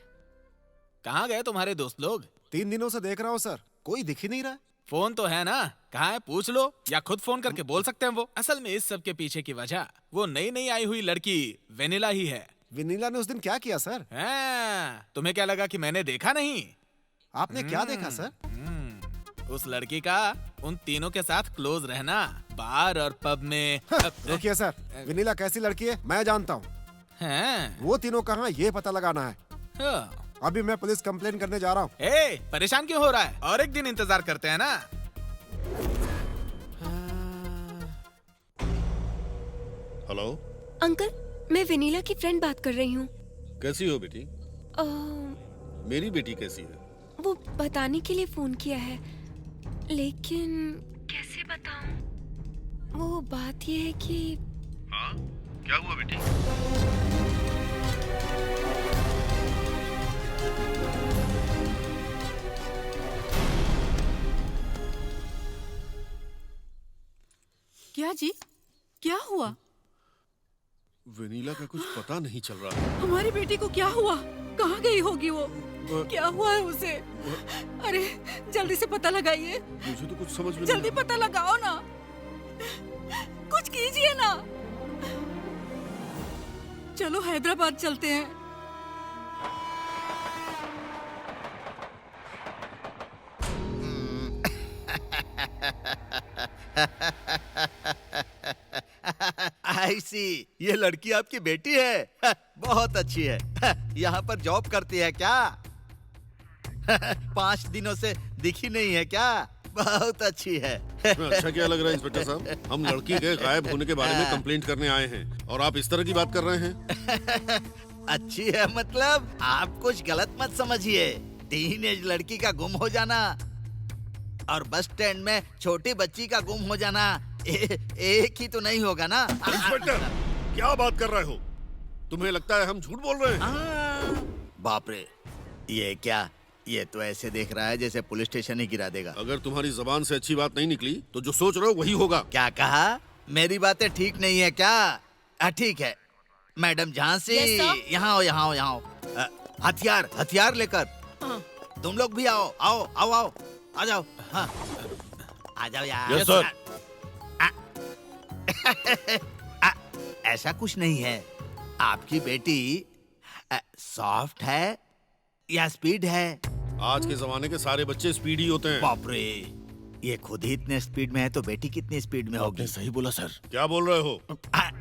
कहाँ गए तुम्हारे दोस्त लोग? 3 दिनों से देख रहा हूँ सर, कोई दिख ही नहीं रहा। फोन तो है ना, कहाँ है पूछ लो, या खुद फोन करके बोल सकते हैं वो। असल में इस सब के पीछे की वजह वो नई आई हुई लड़की वेनिला ही है। वेनिला ने उस दिन क्या किया सर? तुम्हें क्या लगा कि मैंने देखा नहीं? आपने क्या देखा सर? उस लड़की का उन तीनों के साथ क्लोज रहना, बार और पब में। रुकिए सर, वेनिला कैसी लड़की है मैं जानता हूँ। वो तीनों कहाँ ये पता लगाना है। अभी मैं पुलिस कंप्लेन करने जा रहा हूँ। परेशान क्यों हो रहा है? और एक दिन इंतजार करते हैं ना। हेलो अंकल, मैं वेनिला की फ्रेंड बात कर रही हूँ। कैसी हो बेटी? मेरी बेटी कैसी है? वो बताने के लिए फोन किया है, लेकिन कैसे बताऊं? वो बात ये है कि हाँ, क्या हुआ बेटी? क्या जी, क्या हुआ? वेनिला का कुछ पता नहीं चल रहा है। हमारी बेटी को क्या हुआ? कहाँ गई होगी वो? क्या हुआ है उसे? अरे जल्दी से पता लगाइए। मुझे तो कुछ समझ में जल्दी पता लगाओ ना, कुछ कीजिए ना। चलो हैदराबाद चलते हैं। आई सी, ये लड़की आपकी बेटी है। बहुत अच्छी है। यहाँ पर जॉब करती है क्या? 5 दिनों से दिखी नहीं है क्या? बहुत अच्छी है। अच्छा क्या लग रहा है इंस्पेक्टर साहब? हम लड़की के गायब होने के बारे में कंप्लेंट करने आए हैं और आप इस तरह की बात कर रहे हैं। अच्छी है मतलब? आप कुछ गलत मत समझिए। टीनेज लड़की का गुम हो जाना और बस स्टैंड में छोटी बच्ची का गुम हो जाना एक ही तो नहीं होगा ना। इंस्पेक्टर, क्या बात कर रहे हो? तुम्हें लगता है हम झूठ बोल रहे हैं? बाप रे, ये क्या? ये तो ऐसे देख रहा है जैसे पुलिस स्टेशन ही गिरा देगा। अगर तुम्हारी जबान से अच्छी बात नहीं निकली तो जो सोच रहे हो वही होगा। क्या कहा? मेरी बातें ठीक नहीं है क्या? ठीक है मैडम झांसी, यहाँ आओ यहाँ आओ यहाँ आओ। हथियार हथियार लेकर तुम लोग भी आओ आओ आओ आओ आ जाओ। हाँ आ जाओ यार। Yes sir. ऐसा कुछ नहीं है। आपकी बेटी सॉफ्ट है या स्पीड है? आज के जमाने के सारे बच्चे स्पीड ही होते हैं। बाप रे, ये खुद ही इतने स्पीड में है तो बेटी कितनी स्पीड में होगी? सही बोला सर। क्या बोल रहे हो?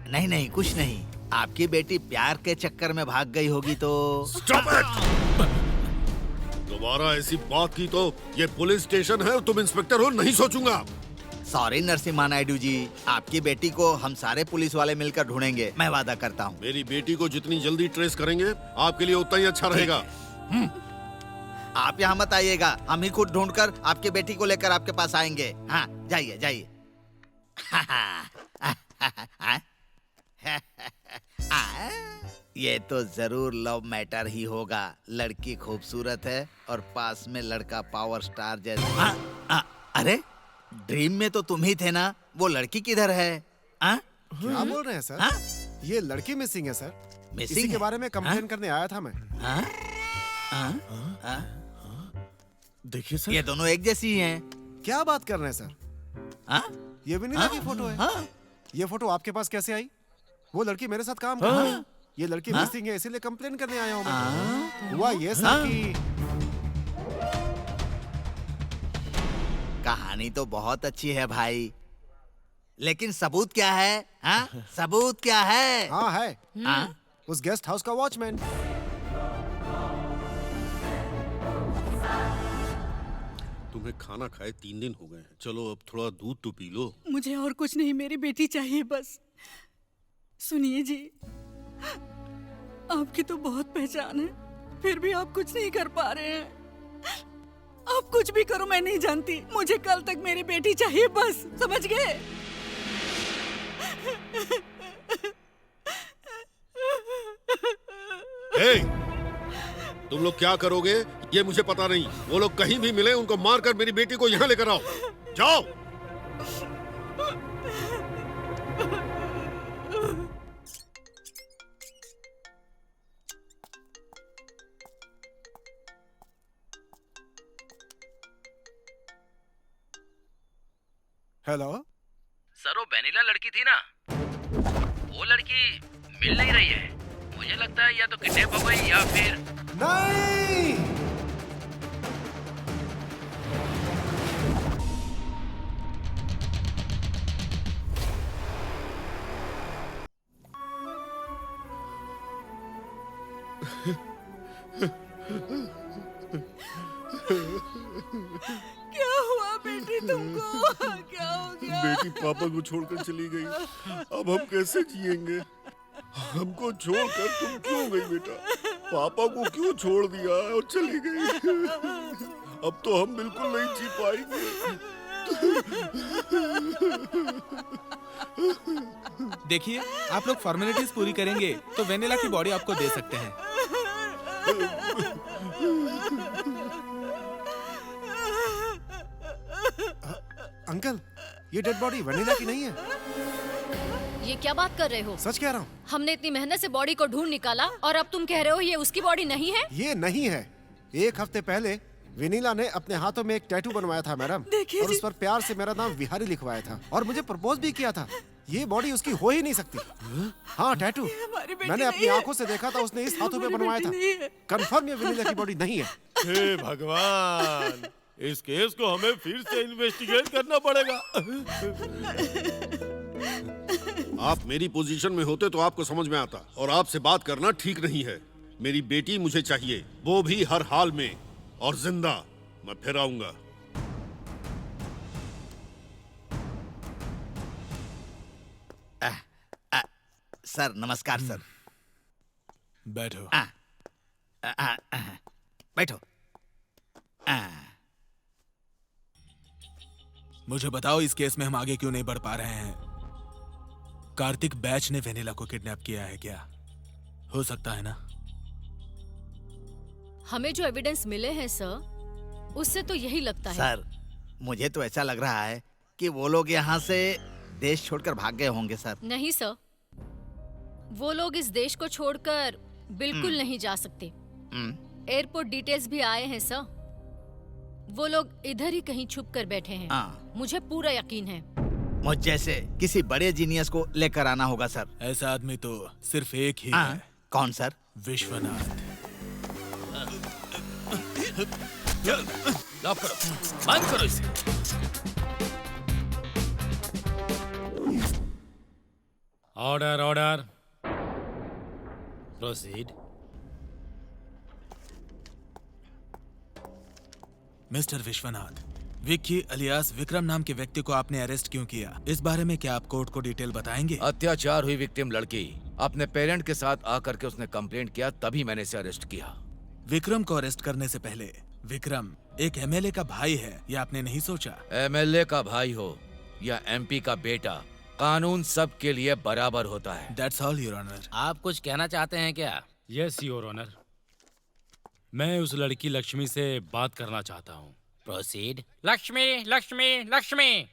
नहीं नहीं कुछ नहीं। आपकी बेटी प्यार के चक्कर में भाग गई होगी तो। Stop it! दोबारा ऐसी बात की तो ये पुलिस स्टेशन है, तुम इंस्पेक्टर हो, नहीं सोचूंगा। सॉरी नरसिम्हा नायडू जी, आपकी बेटी को हम सारे पुलिस वाले मिलकर ढूंढेंगे, मैं वादा करता हूँ। मेरी बेटी को जितनी जल्दी ट्रेस करेंगे आपके लिए उतना ही अच्छा रहेगा। आप यहाँ मत आइएगा, हम ही खुद ढूंढकर आपकी बेटी को लेकर आपके पास आएंगे। हाँ जाइए जाइए। ये तो जरूर लव मैटर ही होगा। लड़की खूबसूरत है और पास में लड़का पावर स्टार जैसा। अरे ड्रीम में तो तुम ही थे ना, वो लड़की किधर है? क्या बोल रहे हैं सर? ये लड़की मिसिंग है सर। मिसिंग इसी के है? बारे में कंप्लेन करने आया था मैं। देखिए सर, ये दोनों एक जैसी ही हैं। क्या बात कर रहे हैं सर? ये वेनिला की फोटो है। ये फोटो आपके पास कैसे आई? वो लड़की मेरे साथ काम कर रही है। ये लड़की मिसिंग है, इसीलिए कंप्लेन करने आया हूँ मैं। हुआ ये सर कि कहानी तो बहुत अच्छी है भाई, लेकिन सबूत क्या है? सबूत क्या है? हाँ है, उस गेस्ट हाउस का वॉचमैन। तुम्हें खाना खाए 3 दिन हो गए हैं। चलो अब थोड़ा दूध तो पी लो। मुझे और कुछ नहीं, मेरी बेटी चाहिए बस। सुनिए जी, आपकी तो बहुत पहचान है, फिर भी आप कुछ नहीं कर पा रहे हैं। आप कुछ भी करो, मैं नहीं जानती। मुझे कल तक मेरी बेटी चाहिए, बस, समझ गए? तुम लोग क्या करोगे ये मुझे पता नहीं। वो लोग कहीं भी मिले उनको मारकर मेरी बेटी को यहाँ लेकर आओ। जाओ। हेलो सर, वो वेनिला लड़की थी ना, वो लड़की मिल नहीं रही है। मुझे लगता है या तो किडनैप हो गई या फिर नहीं। क्या हुआ बेटी तुमको? क्या हो गया? बेटी पापा को छोड़कर चली गई, अब हम कैसे जिएंगे? हमको छोड़कर तुम क्यों गई बेटा? पापा को क्यों छोड़ दिया और चली गई? अब तो हम बिल्कुल नहीं जी पाएंगे। देखिए, आप लोग फॉर्मेलिटीज पूरी करेंगे तो वेनिला की बॉडी आपको दे सकते हैं। अंकल, ये डेड बॉडी वेनिला की नहीं है। ये क्या बात कर रहे हो? सच कह रहा हूँ। हमने इतनी मेहनत से बॉडी को ढूंढ निकाला और अब तुम कह रहे हो ये उसकी बॉडी नहीं है? ये नहीं है। एक हफ्ते पहले वेनिला ने अपने हाथों में एक टैटू बनवाया था मैडम, और उस पर प्यार से मेरा नाम विहारी लिखवाया था और मुझे प्रपोज भी किया था। ये बॉडी उसकी हो ही नहीं सकती। हाँ, टैटू मैंने अपनी आंखों से देखा था, उसने इस हाथों में बनवाया था। कंफर्म ये वेनिला की बॉडी नहीं है। हे भगवान, इस केस को हमें फिर से इन्वेस्टिगेट करना पड़ेगा। आप मेरी पोजीशन में होते तो आपको समझ में आता, और आपसे बात करना ठीक नहीं है। मेरी बेटी मुझे चाहिए, वो भी हर हाल में, और जिंदा। मैं फिर आऊंगा। सर नमस्कार सर। बैठो। बैठो। मुझे बताओ, इस केस में हम आगे क्यों नहीं बढ़ पा रहे हैं? कार्तिक बैच ने वेनिला को किडनैप किया है क्या? हो सकता है ना? हमें जो एविडेंस मिले हैं सर, उससे तो यही लगता है। सर, मुझे तो ऐसा लग रहा है कि वो लोग यहाँ से देश छोड़कर भाग गए होंगे सर। नहीं सर, वो लोग इस देश को छोड़कर बिल्कुल नहीं जा सकते। एयरपोर्ट डिटेल्स भी आए हैं सर। वो लोग इधर ही कहीं छुप कर बैठे हैं। मुझे पूरा यकीन है। मुझ जैसे किसी बड़े जीनियस को लेकर आना होगा सर। ऐसा आदमी तो सिर्फ एक ही है। कौन सर? विश्वनाथ। लॉक करो, बंद करो इसे। Order, order. Proceed. Mister Vishwanath, Vicky alias Vikram नाम के व्यक्ति को आपने अरेस्ट क्यों किया? इस बारे में क्या आप कोर्ट को डिटेल बताएंगे? अत्याचार हुई विक्टिम लड़की अपने पेरेंट के साथ आकर के उसने कंप्लेंट किया, तभी मैंने इसे अरेस्ट किया। विक्रम को अरेस्ट करने से पहले विक्रम एक एमएलए का भाई है, ये आपने नहीं सोचा? एमएलए का भाई हो या एमपी का बेटा, कानून सबके लिए बराबर होता है। That's all, Your Honor. आप कुछ कहना चाहते हैं क्या? यस योर ऑनर, मैं उस लड़की लक्ष्मी से बात करना चाहता हूँ। प्रोसीड। लक्ष्मी, लक्ष्मी, लक्ष्मी।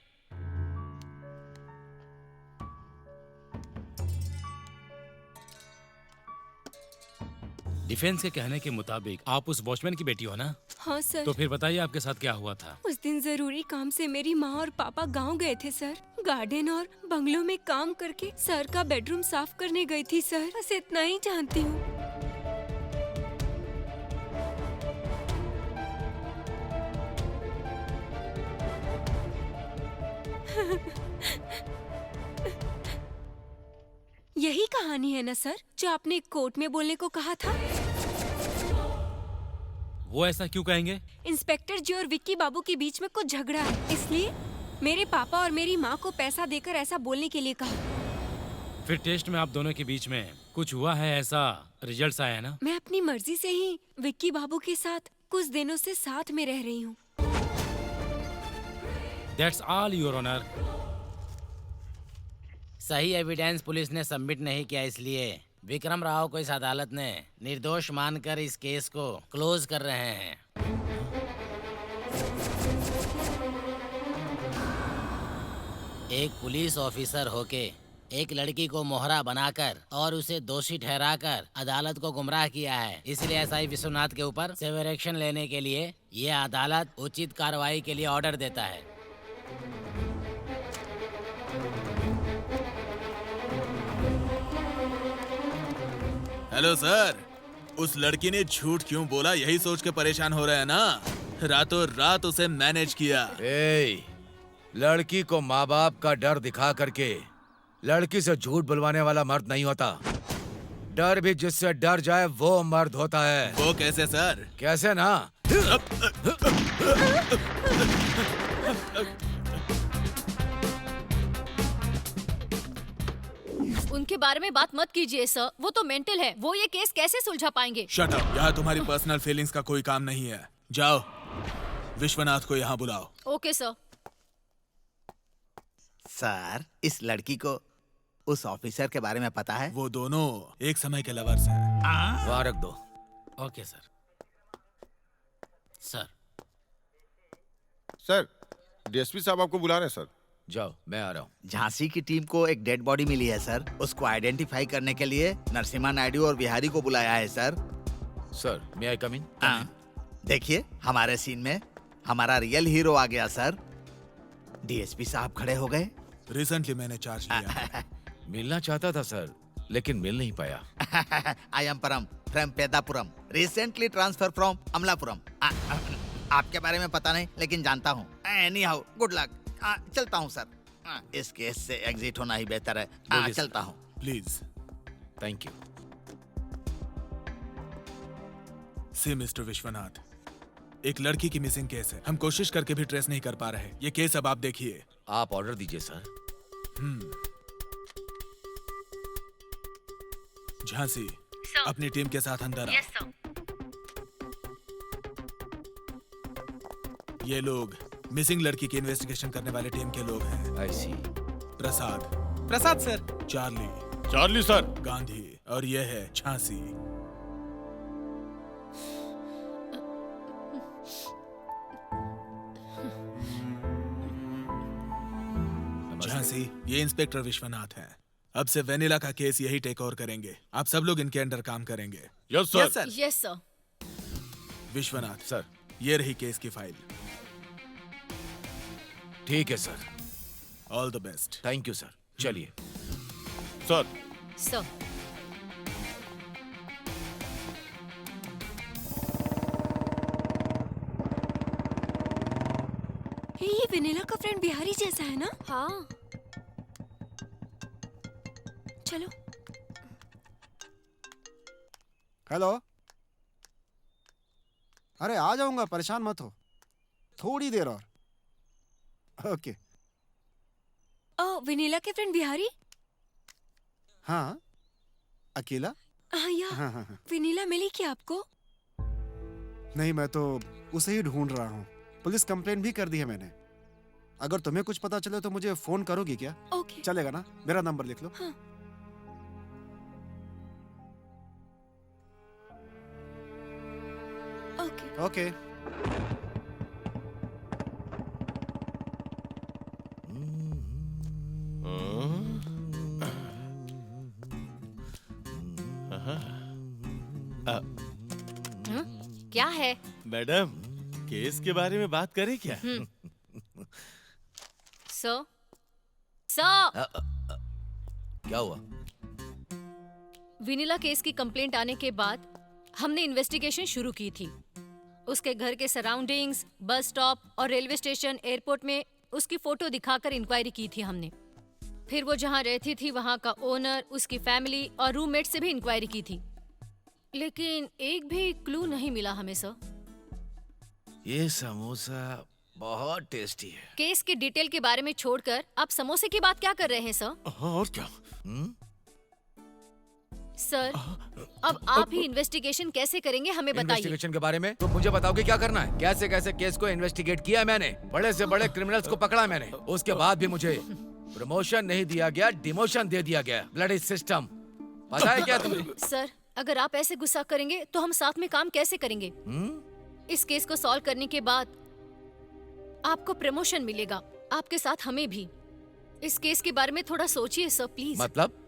डिफेंस के कहने के मुताबिक आप उस वॉचमैन की बेटी हो ना? हाँ सर। तो फिर बताइए आपके साथ क्या हुआ था? उस दिन जरूरी काम से मेरी माँ और पापा गांव गए थे सर। गार्डन और बंगलों में काम करके सर का बेडरूम साफ करने गई थी सर। बस इतना ही जानती हूँ। यही कहानी है ना सर, जो आपने कोर्ट में बोलने को कहा था? वो ऐसा क्यों कहेंगे? इंस्पेक्टर जी और विक्की बाबू के बीच में कुछ झगड़ा है, इसलिए मेरे पापा और मेरी माँ को पैसा देकर ऐसा बोलने के लिए कहा। फिर टेस्ट में आप दोनों के बीच में कुछ हुआ है, ऐसा रिजल्ट्स आया है ना? मैं अपनी मर्जी से ही विक्की बाबू के साथ कुछ दिनों से साथ में रह रही हूँ। That's all your honour. सही एविडेंस पुलिस ने सबमिट नहीं किया, इसलिए विक्रम राव को इस अदालत ने निर्दोष मानकर इस केस को क्लोज कर रहे हैं। एक पुलिस ऑफिसर होके एक लड़की को मोहरा बनाकर और उसे दोषी ठहराकर अदालत को गुमराह किया है, इसलिए एसआई विश्वनाथ के ऊपर सेवर एक्शन लेने के लिए ये अदालत उचित कार्रवाई के लिए ऑर्डर देता है। हेलो सर, उस लड़की ने झूठ क्यों बोला यही सोच के परेशान हो रहे हैं ना? रातों रात उसे मैनेज किया। लड़की को माँ बाप का डर दिखा करके लड़की से झूठ बुलवाने वाला मर्द नहीं होता। डर भी जिससे डर जाए वो मर्द होता है। वो कैसे सर? कैसे ना? उनके बारे में बात मत कीजिए सर, वो तो मेंटल है। वो ये केस कैसे सुलझा पाएंगे? शट अप, यहाँ तुम्हारी पर्सनल फीलिंग्स का कोई काम नहीं है। जाओ, विश्वनाथ को यहाँ बुलाओ। Okay sir. सर, इस लड़की को उस ऑफिसर के बारे में पता है? वो दोनों एक समय के लवर्स हैं। वहाँ रख दो। Okay sir. Sir sir, DSP साहब आपको बुला रहे हैं सर। जाओ, मैं आ रहा हूँ। झांसी की टीम को एक डेड बॉडी मिली है सर। उसको आइडेंटिफाई करने के लिए नरसिम्हा नायडू और बिहारी को बुलाया है sir. Sir, may I come इन? देखिए, हमारे सीन में हमारा रियल हीरो आ गया सर। डीएसपी साहब खड़े हो गए। रिसेंटली मैंने चार्ज लिया। मिलना चाहता था सर, लेकिन मिल नहीं पाया। I am Param from Peddapuram, recently transfer from Amalapuram. आपके बारे में पता नहीं, लेकिन जानता हूँ। Anyhow, good luck. चलता हूँ सर। इस केस से एग्जिट होना ही बेहतर है। चलता हूँ। Please. Thank you. See mister Vishwanath, एक लड़की की मिसिंग केस है। हम कोशिश करके भी ट्रेस नहीं कर पा रहे। ये केस अब आप देखिए। आप ऑर्डर दीजिए सर। झांसी, अपनी टीम के साथ अंदर आओ। Yes sir. ये लोग मिसिंग लड़की की इन्वेस्टिगेशन करने वाले टीम के लोग हैं। I see. Prasad sir. Charlie sir. Gandhi, और ये है झांसी। झांसी, ये इंस्पेक्टर विश्वनाथ हैं। अब से वेनिला का केस यही टेक ओवर करेंगे। आप सब लोग इनके अंडर काम करेंगे। Yes sir. Yes sir. Vishwanath sir, ये रही केस की फाइल। ठीक है sir. All the best. Thank you sir. चलिए सर। सर। ये वेनिला का फ्रेंड बिहारी जैसा है ना? हाँ। चलो। हेलो। अरे आ जाऊंगा, परेशान मत हो। थोड़ी देर और। ओके। वेनिला के फ्रेंड बिहारी? हाँ। अकेला? हाँ या। हाँ। वेनिला मिली क्या आपको? नहीं, मैं तो उसे ही ढूंढ रहा हूँ। पुलिस कंप्लेंट भी कर दी है मैंने। अगर तुम्हें कुछ पता चले तो मुझे फोन करोगी क्या? ओके। चलेगा ना? मेरा नंबर लिख लो। हाँ। ओके। ओके। क्या है? मैडम, केस के बारे में बात करें क्या? सर। सर। क्या हुआ? विनिला केस की कंप्लेंट आने के बाद हमने इन्वेस्टिगेशन शुरू की थी। उसके घर के सराउंडिंग्स, बस स्टॉप और रेलवे स्टेशन, एयरपोर्ट में उसकी फोटो दिखाकर इंक्वायरी की थी हमने। फिर वो जहाँ रहती थी वहाँ का ओनर, उसकी फैमिली और रूममेट से भी इंक्वायरी की थी, लेकिन एक भी क्लू नहीं मिला हमें सर। ये समोसा बहुत टेस्टी है। केस की डिटेल के बारे में छोड़कर आप समोसे की बात क्या कर रहे हैं सर? और क्या? सर, अब आप ही इन्वेस्टिगेशन कैसे करेंगे हमें बताइए। इन्वेस्टिगेशन के बारे में तो मुझे बताओगे क्या करना है? कैसे कैसे केस को इन्वेस्टिगेट किया है मैंने, बड़े से बड़े क्रिमिनल्स को पकड़ा मैंने, उसके बाद भी मुझे प्रमोशन नहीं दिया गया, डिमोशन दे दिया गया। ब्लडी सिस्टम, पता है क्या तुम्हें? सर, अगर आप ऐसे गुस्सा करेंगे तो हम साथ में काम कैसे करेंगे? इस केस को सॉल्व करने के बाद आपको प्रमोशन मिलेगा, आपके साथ हमें भी। इस केस के बारे में थोड़ा सोचिए सर, प्लीज। मतलब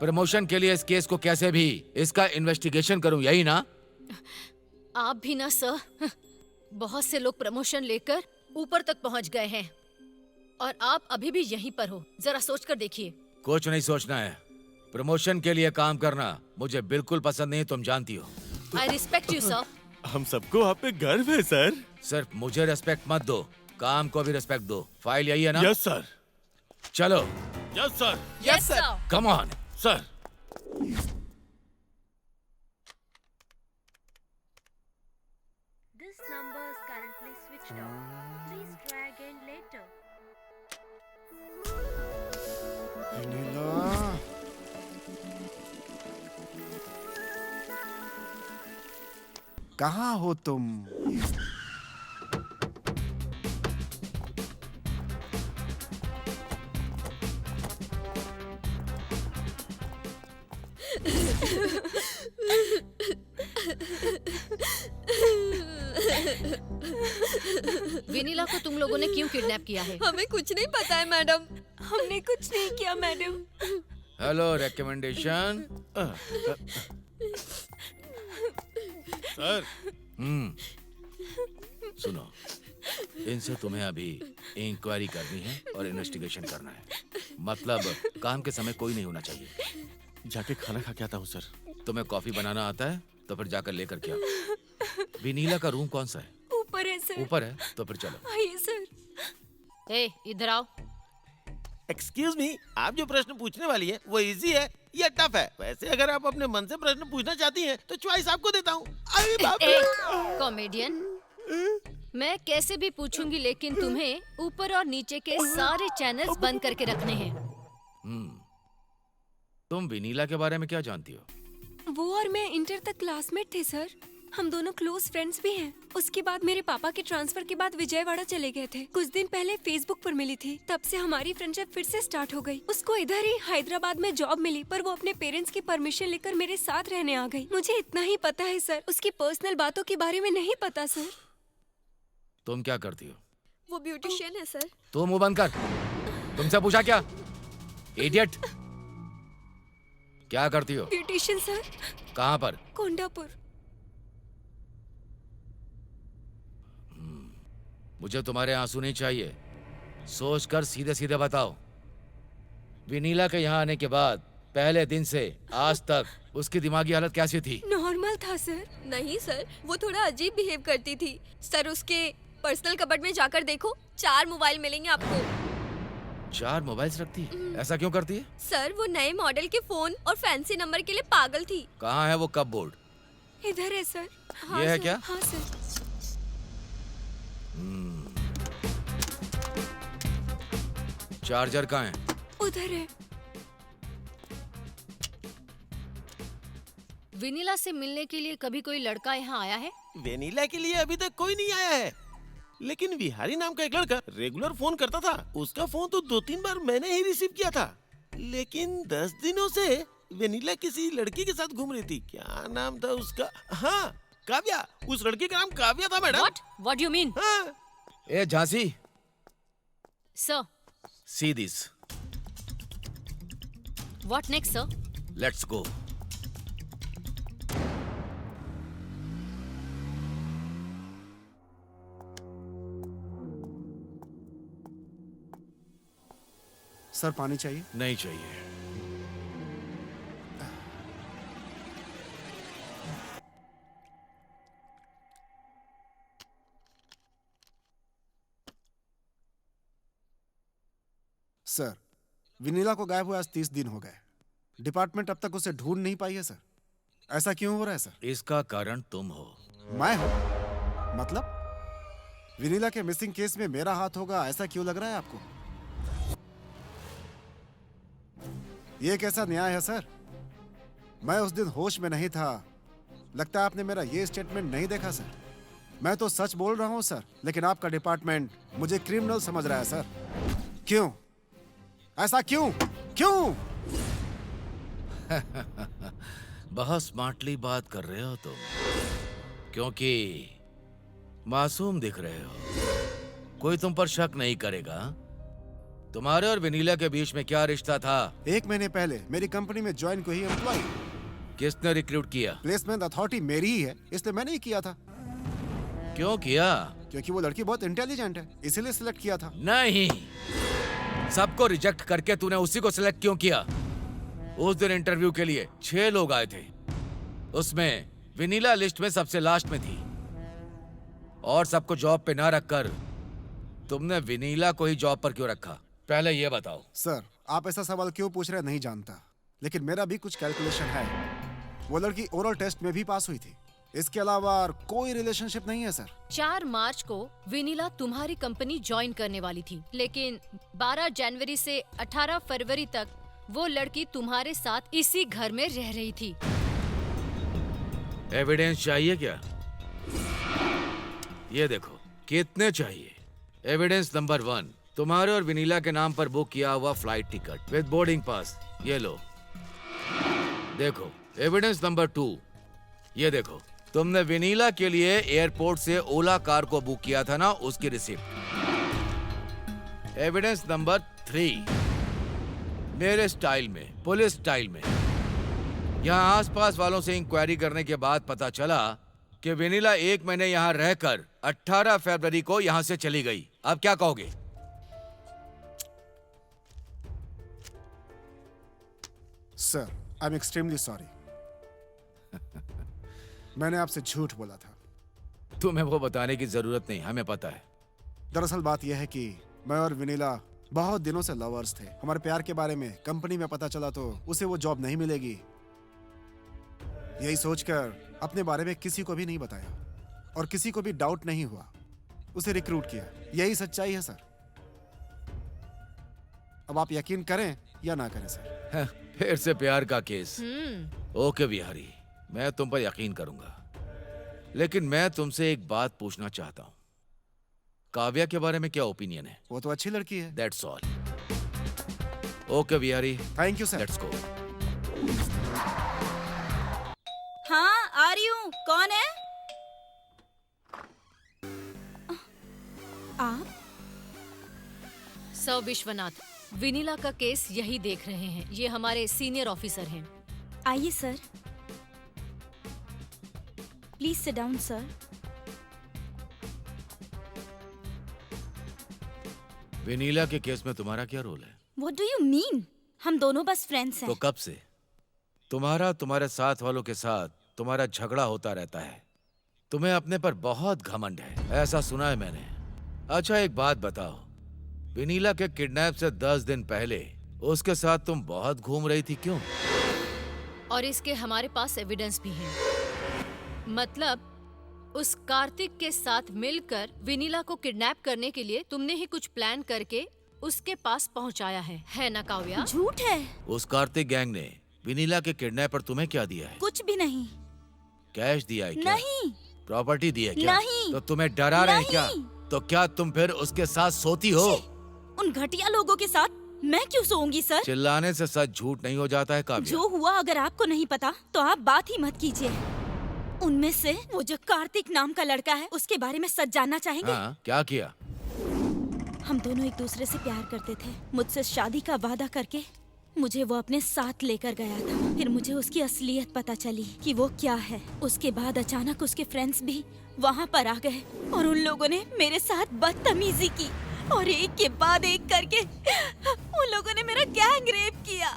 प्रमोशन के लिए इस केस को कैसे भी इसका इन्वेस्टिगेशन करूं, यही ना? आप भी ना सर, बहुत से लोग प्रमोशन लेकर ऊपर तक पहुंच गए हैं और आप अभी भी यहीं पर हो। जरा सोच कर देखिए। कुछ नहीं सोचना है, प्रमोशन के लिए काम करना मुझे बिल्कुल पसंद नहीं, तुम जानती हो। I respect you sir. हम सबको आप पे गर्व है सर। सिर्फ मुझे रिस्पेक्ट मत दो, काम को भी रिस्पेक्ट दो। फाइल यही है ना? Yes sir. चलो। Yes sir. Yes sir. Come on sir. This number is currently switched off. Please try again later. Vanilla, कहाँ हो तुम? वेनिला को तुम लोगों ने क्यों किडनैप किया है? हमें कुछ नहीं पता है मैडम, हमने कुछ नहीं किया मैडम। Hello recommendation. सर। सुनो, इनसे तुम्हें अभी इंक्वायरी करनी है और इन्वेस्टिगेशन करना है। मतलब काम के समय कोई नहीं होना चाहिए। जाके खाना खा के आता हूँ सर। तुम्हें कॉफी बनाना आता है तो फिर जाकर लेकर के आओ। विनीला का रूम कौन सा है? ऊपर है सर। ऊपर है तो फिर चलो। आइए सर। ए, इधर आओ। एक्सक्यूज मी, आप जो प्रश्न पूछने वाली है वो इजी है या टफ है? वैसे अगर आप अपने मन से प्रश्न पूछना चाहती हैं तो चॉइस आपको देता हूँ। अरे बाप रे! कॉमेडियन, मैं कैसे भी पूछूंगी लेकिन तुम्हें ऊपर और नीचे के सारे चैनल्स बंद करके रखने हैं। तुम विनीला के बारे में क्या जानती हो? वो और मैं इंटर तक क्लासमेट थे सर। हम दोनों क्लोज फ्रेंड्स भी हैं। उसके बाद मेरे पापा के ट्रांसफर के बाद विजयवाड़ा चले गए थे। कुछ दिन पहले फेसबुक पर मिली थी, तब से हमारी फ्रेंडशिप फिर से स्टार्ट हो गई। उसको इधर ही हैदराबाद में जॉब मिली, पर वो अपने पेरेंट्स की परमिशन लेकर मेरे साथ रहने आ गई। मुझे इतना ही पता है सर, उसकी पर्सनल बातों के बारे में नहीं पता सर। तुम क्या करती हो? वो ब्यूटिशियन है सर। तू मुंह बंद कर। तुमसे पूछा क्या? इडियट। क्या करती हो? Beautician sir. कहाँ पर? कोंडापुर। मुझे तुम्हारे आंसू नहीं चाहिए, सोच कर सीधे सीधे बताओ। विनीला के यहाँ आने के बाद पहले दिन से आज तक उसकी दिमागी हालत कैसी थी? नॉर्मल था सर। नहीं सर, वो थोड़ा अजीब बिहेव करती थी सर। उसके पर्सनल कबर्ड में जाकर देखो, 4 मोबाइल मिलेंगे आपको। 4 मोबाइल्स रखती है? ऐसा क्यों करती है? सर, वो नए मॉडल के फोन और फैंसी नंबर के लिए पागल थी। कहाँ है वो कपबोर्ड? इधर है सर। हाँ ये है सर। क्या? हाँ सर। चार्जर कहाँ है? उधर है। विनीला से मिलने के लिए कभी कोई लड़का यहाँ आया है? वेनिला के लिए अभी तक कोई नहीं आया है, लेकिन विहारी नाम का एक लड़का रेगुलर फोन करता था। उसका फोन तो 2-3 बार मैंने ही रिसीव किया था, लेकिन 10 दिनों से वेनिला किसी लड़की के साथ घूम रही थी। क्या नाम था उसका? हाँ, काव्या। उस लड़की का नाम काव्या था madam. What do you mean? हाँ। ए Jhansi, Sir, see this. what next, sir? Let's go. Sir पानी चाहिए? नहीं चाहिए। सर, विनीला को गायब हुए आज 30 दिन हो गए। डिपार्टमेंट अब तक उसे ढूंढ नहीं पाई है सर। ऐसा क्यों हो रहा है सर? इसका कारण तुम हो। मैं हूं? मतलब विनीला के मिसिंग केस में मेरा हाथ होगा, ऐसा क्यों लग रहा है आपको? ये कैसा न्याय है सर? मैं उस दिन होश में नहीं था। लगता है आपने मेरा ये स्टेटमेंट नहीं देखा सर। मैं तो सच बोल रहा हूँ सर, लेकिन आपका डिपार्टमेंट मुझे क्रिमिनल समझ रहा है सर। क्यों? ऐसा क्यों? क्यों? बहुत स्मार्टली बात कर रहे हो तुम, क्योंकि मासूम दिख रहे हो। कोई तुम पर शक नहीं करेगा। तुम्हारे और विनीला के बीच में क्या रिश्ता था? 1 महीने पहले मेरी कंपनी में ज्वाइन को ही एम्प्लॉय। किसने रिक्रूट किया? प्लेसमेंट अथॉरिटी मेरी ही है, इसलिए मैंने ही किया था। क्यों किया? क्योंकि वो लड़की बहुत इंटेलिजेंट है, इसीलिए सिलेक्ट किया था। नहीं, सबको रिजेक्ट करके तूने उसी को सिलेक्ट क्यों किया? उस दिन इंटरव्यू के लिए 6 लोग आए थे, उसमें विनीला लिस्ट में सबसे लास्ट में थी। और सबको जॉब पे ना रखकर तुमने विनीला को ही जॉब पर क्यों रखा? पहले ये बताओ। सर, आप ऐसा सवाल क्यों पूछ रहे हैं नहीं जानता, लेकिन मेरा भी कुछ कैलकुलेशन है। वो लड़की ओरल टेस्ट में भी पास हुई थी। इसके अलावा और कोई रिलेशनशिप नहीं है सर। 4 मार्च को विनीला तुम्हारी कंपनी ज्वाइन करने वाली थी, लेकिन 12 जनवरी से 18 फरवरी तक वो लड़की तुम्हारे साथ इसी घर में रह रही थी। एविडेंस चाहिए क्या? ये देखो, कितने चाहिए? एविडेंस नंबर 1, तुम्हारे और विनीला के नाम पर बुक किया हुआ flight ticket with boarding pass, ये लो। देखो, एविडेंस नंबर 2, ये देखो, तुमने विनीला के लिए एयरपोर्ट से ओला कार को बुक किया था ना, उसकी रिसिप्ट। एविडेंस नंबर 3, मेरे स्टाइल में, पुलिस स्टाइल में, यहाँ आसपास वालों से इंक्वायरी करने के बाद पता चला कि विनीला 1 महीने यहाँ रहकर 18 फरवरी को यहाँ से चली गई। अब क्या कहोगे? Sir, I am extremely sorry. मैंने आपसे झूठ बोला था। तुम्हें वो बताने की जरूरत नहीं, हमें पता है। दरअसल बात यह है कि मैं और विनीला बहुत दिनों से लवर्स थे। हमारे प्यार के बारे में कंपनी में पता चला तो उसे वो जॉब नहीं मिलेगी। यही सोचकर अपने बारे में किसी को भी नहीं बताया और किसी को भी डाउट नहीं हुआ, उसे रिक्रूट किया। यही सच्चाई है सर। अब आप यकीन करें या ना करें सर। फिर से प्यार का केस। ओके बिहारी, मैं तुम पर यकीन करूंगा, लेकिन मैं तुमसे एक बात पूछना चाहता हूं। काव्या के बारे में क्या ओपिनियन है? वो तो अच्छी लड़की है। That's all. Okay Bihari, thank you sir. Let's go. हाँ, आ रही हूँ। कौन है? आप? सर विश्वनाथ, विनीला का केस यही देख रहे हैं। ये हमारे सीनियर ऑफिसर हैं। आइए sir, please sit down sir. Vinila के केस में तुम्हारा क्या रोल है? What do you mean? हम दोनों बस फ्रेंड्स हैं। तो कब से? तुम्हारे साथ वालों के साथ तुम्हारा झगड़ा होता रहता है। तुम्हें अपने पर बहुत घमंड है, ऐसा सुना है मैंने। अच्छा एक बात बताओ, विनीला के किडनैप से 10 दिन पहले उसके साथ तुम बहुत घूम रही थी, क्यों? और इसके हमारे पास एविडेंस भी है। मतलब उस कार्तिक के साथ मिलकर विनीला को किडनैप करने के लिए तुमने ही कुछ प्लान करके उसके पास पहुंचाया है ना काव्या? झूठ है। उस कार्तिक गैंग ने विनीला के किडनैप पर तुम्हें क्या दिया है? कुछ भी नहीं। कैश दिया है क्या? नहीं। प्रॉपर्टी दी है क्या? नहीं। तो तुम्हें डरा रहे हैं क्या? तो क्या तुम फिर उसके साथ सोती हो? उन घटिया लोगों के साथ मैं क्यों सोऊंगी सर? चिल्लाने से सच झूठ नहीं हो जाता है काव्या। जो हुआ अगर आपको नहीं पता तो आप बात ही मत कीजिए। उनमें से वो जो कार्तिक नाम का लड़का है, उसके बारे में सच जानना चाहेंगे? हाँ, क्या किया? हम दोनों एक दूसरे से प्यार करते थे। मुझसे शादी का वादा करके मुझे वो अपने साथ लेकर गया था। फिर मुझे उसकी असलियत पता चली कि वो क्या है। उसके बाद अचानक उसके फ्रेंड्स भी वहाँ पर आ गए और उन लोगों ने मेरे साथ बदतमीजी की और एक के बाद एक करके उन लोगों ने मेरा गैंग रेप किया।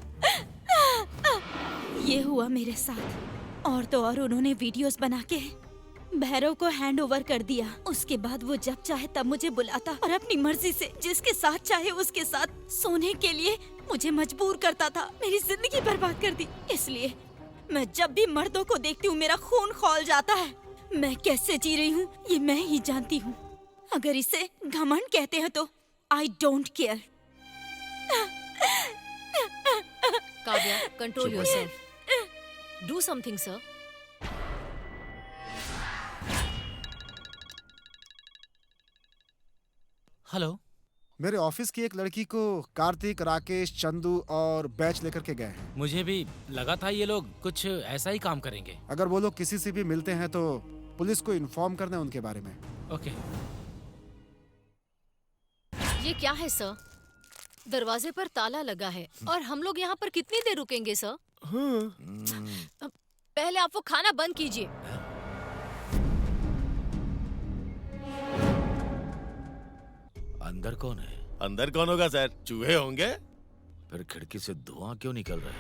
ये हुआ मेरे साथ। और तो और उन्होंने वीडियोस बना के भैरव को हैंड ओवर कर दिया। उसके बाद वो जब चाहे तब मुझे बुलाता और अपनी मर्जी से जिसके साथ चाहे उसके साथ सोने के लिए मुझे मजबूर करता था। मेरी जिंदगी बर्बाद कर दी। इसलिए मैं जब भी मर्दों को देखती हूँ मेरा खून खौल जाता है। मैं कैसे जी रही हूँ ये मैं ही जानती हूँ। अगर इसे घमंड कहते हैं तो I don't care. Kavya, control yourself. Do something sir. Hello, मेरे ऑफिस की एक लड़की को कार्तिक, राकेश, चंदू और बैच लेकर के गए हैं। मुझे भी लगा था ये लोग कुछ ऐसा ही काम करेंगे। अगर वो लोग किसी से भी मिलते हैं तो पुलिस को इन्फॉर्म करना है उनके बारे में। ओके। ये क्या है सर? दरवाजे पर ताला लगा है और हम लोग यहाँ पर कितनी देर रुकेंगे सर? पहले आप वो खाना बंद कीजिए। अंदर कौन है? अंदर कौन होगा सर? चूहे होंगे। फिर खिड़की से धुआं क्यों निकल रहा है?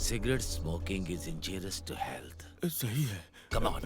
Cigarette smoking is injurious to health. सही है। Come on.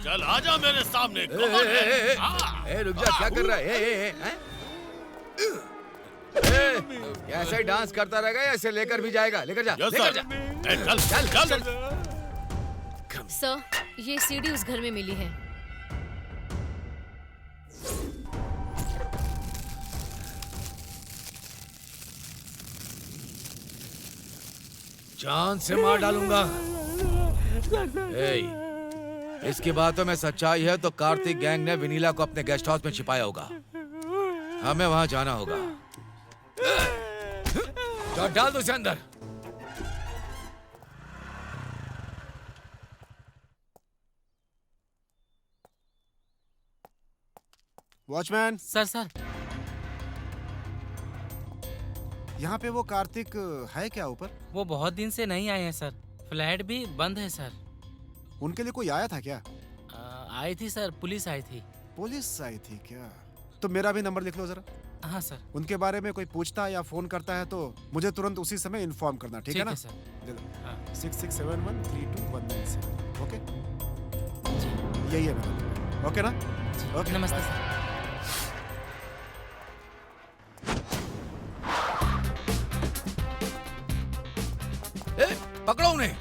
चल आजा मेरे सामने। रुक जा, क्या कर रहा है? ऐसे ही डांस करता रहेगा या ऐसे लेकर भी जाएगा? लेकर जा, लेकर जा। चल चल चल। सर, ये सीडी उस घर में मिली है। जान से मार डालूंगा। इसकी बातों में सच्चाई है तो कार्तिक गैंग ने विनीला को अपने गेस्ट हाउस में छिपाया होगा। हमें वहां जाना होगा। तो डाल दो उसे अंदर। वॉचमैन। सर। यहाँ पे वो कार्तिक है क्या ऊपर? वो बहुत दिन से नहीं आए हैं सर। फ्लैट भी बंद है सर। उनके लिए कोई आया था क्या? आई थी सर, पुलिस आई थी। पुलिस आई थी क्या? तो मेरा भी नंबर लिख लो जरा। हाँ सर। उनके बारे में कोई पूछता है या फोन करता है तो मुझे तुरंत उसी समय इन्फॉर्म करना, ठीक है ना? सर। 66713217। ओके, यही है मेरा। ओके ना? ओके, नमस्ते सर। पकड़ो उन्हें।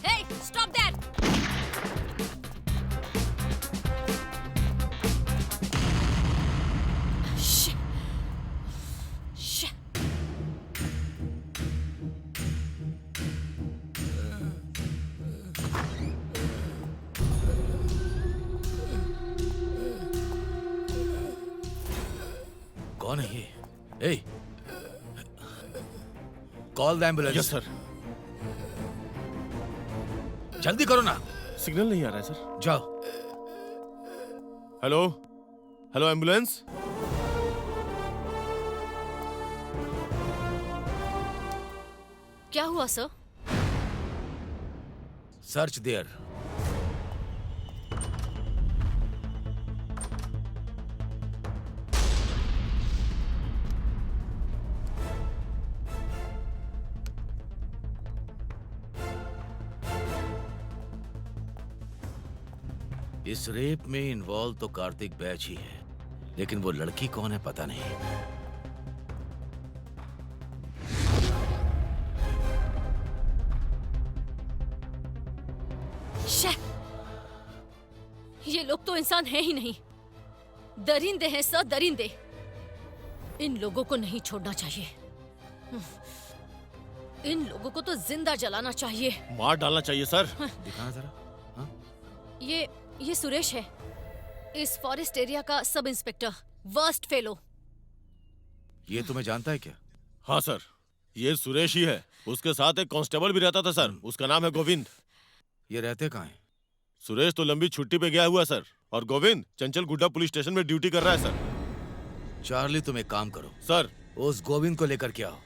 Hey, stop that! कौन है ये? Call the ambulance. Yes sir. जल्दी करो ना। सिग्नल नहीं आ रहा है सर। जाओ। Hello hello, ambulance. क्या हुआ सर? Search there. इस रेप में इन्वॉल्व तो कार्तिक बैच ही है, लेकिन वो लड़की कौन है पता नहीं। शे! ये लोग तो इंसान है ही नहीं, दरिंदे हैं सर, दरिंदे। इन लोगों को नहीं छोड़ना चाहिए। इन लोगों को तो जिंदा जलाना चाहिए। मार डालना चाहिए सर। दिखाना जरा। ये सुरेश है, इस फॉरेस्ट एरिया का सब इंस्पेक्टर, वर्स्ट फेलो। ये तुम्हें जानता है क्या? हाँ सर, ये सुरेश ही है। उसके साथ एक कांस्टेबल भी रहता था सर, उसका नाम है गोविंद। ये रहते कहाँ हैं? सुरेश तो लंबी छुट्टी पे गया हुआ सर, और गोविंद चंचल गुड्डा पुलिस स्टेशन में ड्यूटी कर रहा है सर। चार्ली तुम एक काम करो सर, उस गोविंद को लेकर के आओ,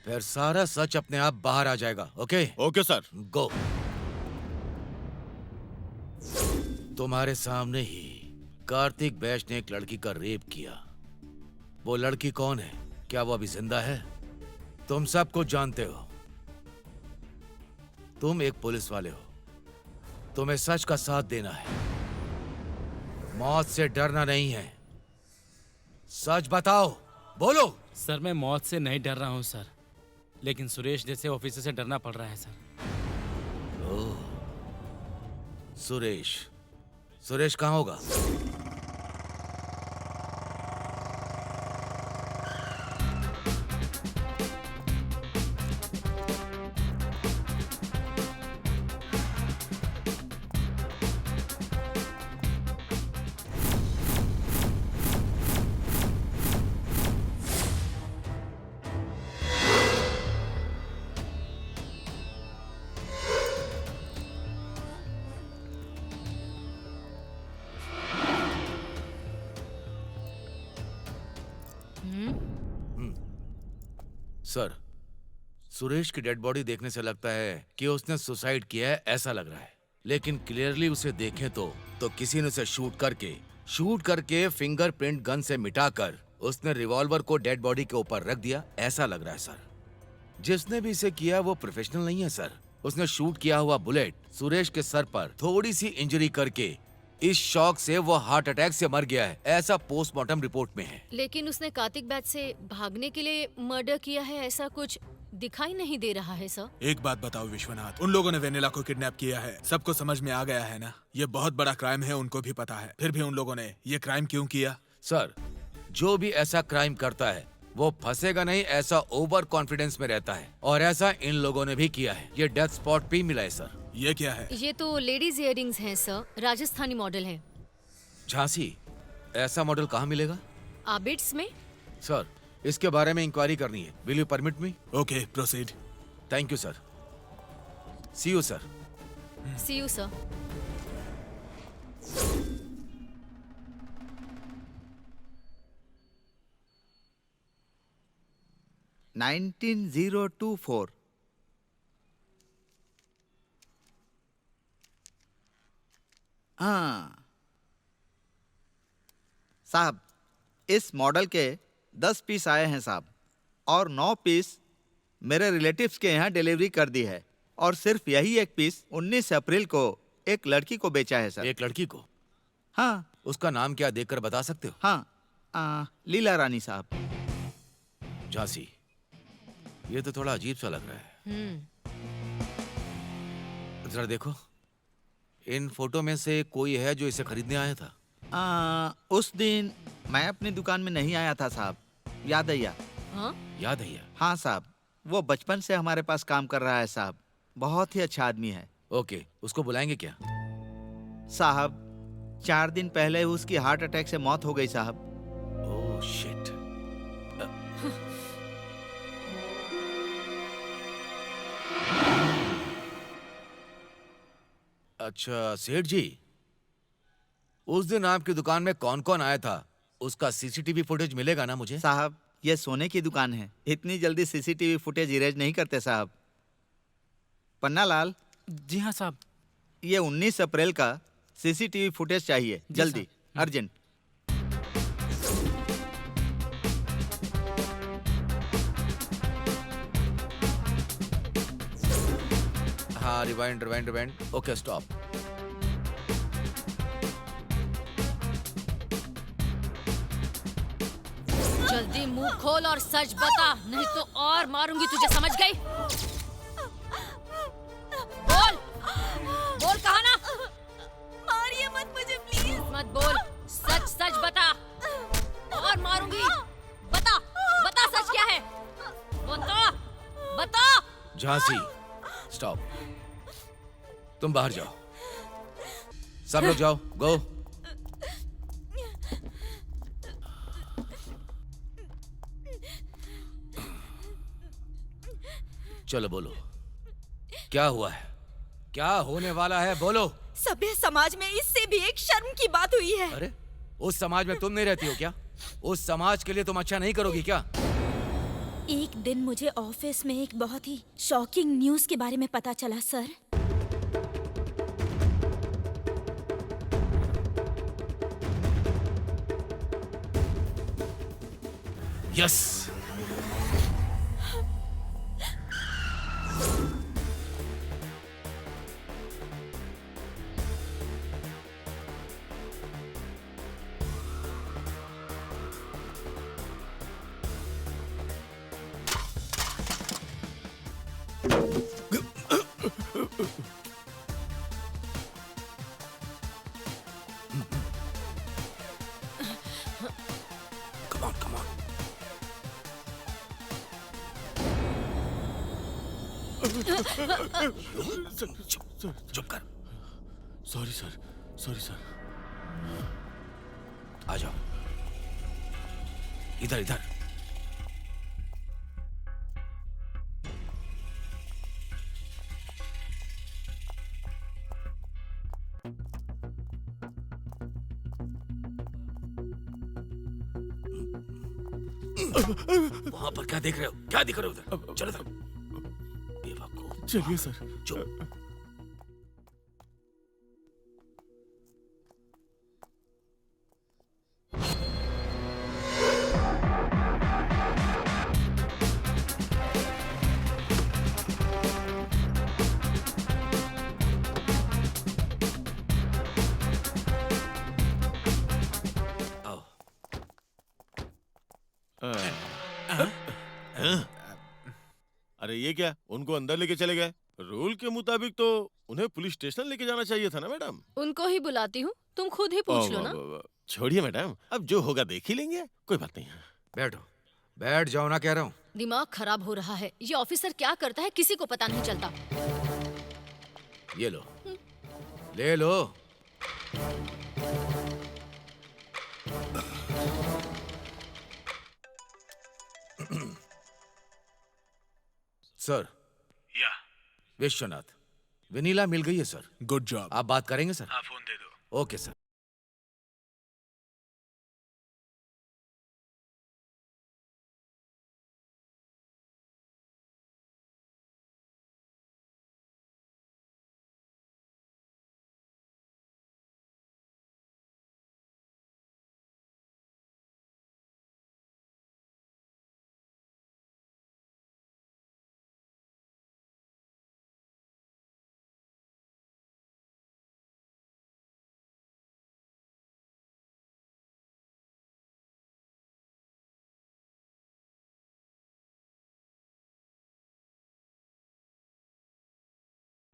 फिर सारा सच अपने आप बाहर आ जाएगा। ओके? Okay sir. गो। तुम्हारे सामने ही कार्तिक बैच ने एक लड़की का रेप किया। वो लड़की कौन है? क्या वो अभी जिंदा है? तुम सब कुछ जानते हो। तुम एक पुलिस वाले हो, तुम्हें सच का साथ देना है, मौत से डरना नहीं है। सच बताओ, बोलो। सर मैं मौत से नहीं डर रहा हूँ सर, लेकिन सुरेश जैसे ऑफिसर से डरना पड़ रहा है सर। ओह, सुरेश। सुरेश कहाँ होगा? सर, सुरेश की डेड बॉडी देखने से लगता है कि उसने सुसाइड किया है, ऐसा लग रहा है। लेकिन क्लियरली उसे देखें तो किसी ने उसे शूट करके फिंगरप्रिंट गन से मिटाकर उसने रिवॉल्वर को डेड बॉडी के ऊपर रख दिया, ऐसा लग रहा है सर। जिसने भी इसे किया वो प्रोफेशनल नहीं है सर। उसने शूट किया हुआ बुलेट सुरेश के सर पर थोड़ी सी इंजरी करके इस शॉक से वो हार्ट अटैक से मर गया है, ऐसा पोस्टमार्टम रिपोर्ट में है। लेकिन उसने कार्तिक बैच से भागने के लिए मर्डर किया है, ऐसा कुछ दिखाई नहीं दे रहा है सर। एक बात बताओ विश्वनाथ, उन लोगों ने वेनिला को किडनैप किया है, सबको समझ में आ गया है ना? ये बहुत बड़ा क्राइम है, उनको भी पता है, फिर भी उन लोगों ने ये क्राइम क्यों किया? सर, जो भी ऐसा क्राइम करता है वो फंसेगा नहीं, ऐसा ओवर कॉन्फिडेंस में रहता है, और ऐसा इन लोगों ने भी किया है। ये डेथ स्पॉट पे मिला है सर। ये क्या है? ये तो लेडीज इयररिंग्स हैं सर, राजस्थानी मॉडल है। झांसी, ऐसा मॉडल कहाँ मिलेगा? आबिड्स में। सर, इसके बारे में इंक्वायरी करनी है। Will you permit me? Okay, proceed. Thank you sir. See you sir. See you sir. $19,024। हाँ साहब, इस मॉडल के 10 पीस आए हैं साहब, और 9 पीस मेरे रिलेटिव्स के यहाँ डिलीवरी कर दी है, और सिर्फ यही एक पीस 19 अप्रैल को एक लड़की को बेचा है सर। एक लड़की को? हाँ। उसका नाम क्या देखकर बता सकते हो? हाँ, लीला रानी साहब। झांसी, ये तो थोड़ा अजीब सा लग रहा है। जरा देखो, इन फोटो में से कोई है जो इसे खरीदने आया था? उस दिन मैं अपनी दुकान में नहीं आया था साहब, यादయ్యా। हाँ? यादయ్యా? हाँ साहब, वो बचपन से हमारे पास काम कर रहा है साहब, बहुत ही अच्छा आदमी है। ओके, उसको बुलाएंगे क्या? साहब, 4 दिन पहले उसकी हार्ट अटैक से मौत हो गई साहब। Oh shit. अच्छा सेठ जी, उस दिन आपकी दुकान में कौन कौन आया था, उसका सीसीटीवी फुटेज मिलेगा ना मुझे? साहब, ये सोने की दुकान है, इतनी जल्दी सीसीटीवी फुटेज इरेज नहीं करते साहब। पन्नालाल। जी हाँ साहब। ये 19 अप्रैल का सीसीटीवी फुटेज चाहिए, जल्दी, अर्जेंट। हाँ, रिवाइंड। Okay, stop. जल्दी मुंह खोल और सच बता, नहीं तो और मारूंगी तुझे, समझ गई? बोल बोल, कहा ना? मारिए मत मुझे प्लीज। मत बोल, सच सच बता और मारूंगी। बता बता, सच क्या है? बता बता। झांसी, स्टॉप। तुम बाहर जाओ, सब लोग जाओ, गो। चलो बोलो, क्या हुआ है, क्या होने वाला है, बोलो। सभ्य समाज में इससे भी एक शर्म की बात हुई है। अरे, उस समाज में तुम नहीं रहती हो क्या? उस समाज के लिए तुम अच्छा नहीं करोगी क्या? एक दिन मुझे ऑफिस में एक बहुत ही शॉकिंग न्यूज़ के बारे में पता चला सर। यस। चुप कर। Sorry sir, sorry sir. आ जाओ, इधर इधर। वहां पर क्या देख रहे हो? क्या दिख रहे हो उधर? चलो इधर। बेवकूफ। चलिए सर। चुप। अरे ये क्या, उनको अंदर लेके चले गए? रूल के मुताबिक तो उन्हें पुलिस स्टेशन लेके जाना चाहिए था ना मैडम। उनको ही बुलाती हूँ, तुम खुद ही पूछ लो ना। छोड़िए मैडम, अब जो होगा देख ही लेंगे, कोई बात नहीं। बैठो, बैठ जाओ ना, कह रहा हूँ। दिमाग खराब हो रहा है, ये ऑफिसर क्या करता है किसी को पता नहीं चलता। ये लो, ले लो। सर, या विश्वनाथ, वेनिला मिल गई है सर। Good job. आप बात करेंगे सर? हाँ, फोन दे दो। Okay sir.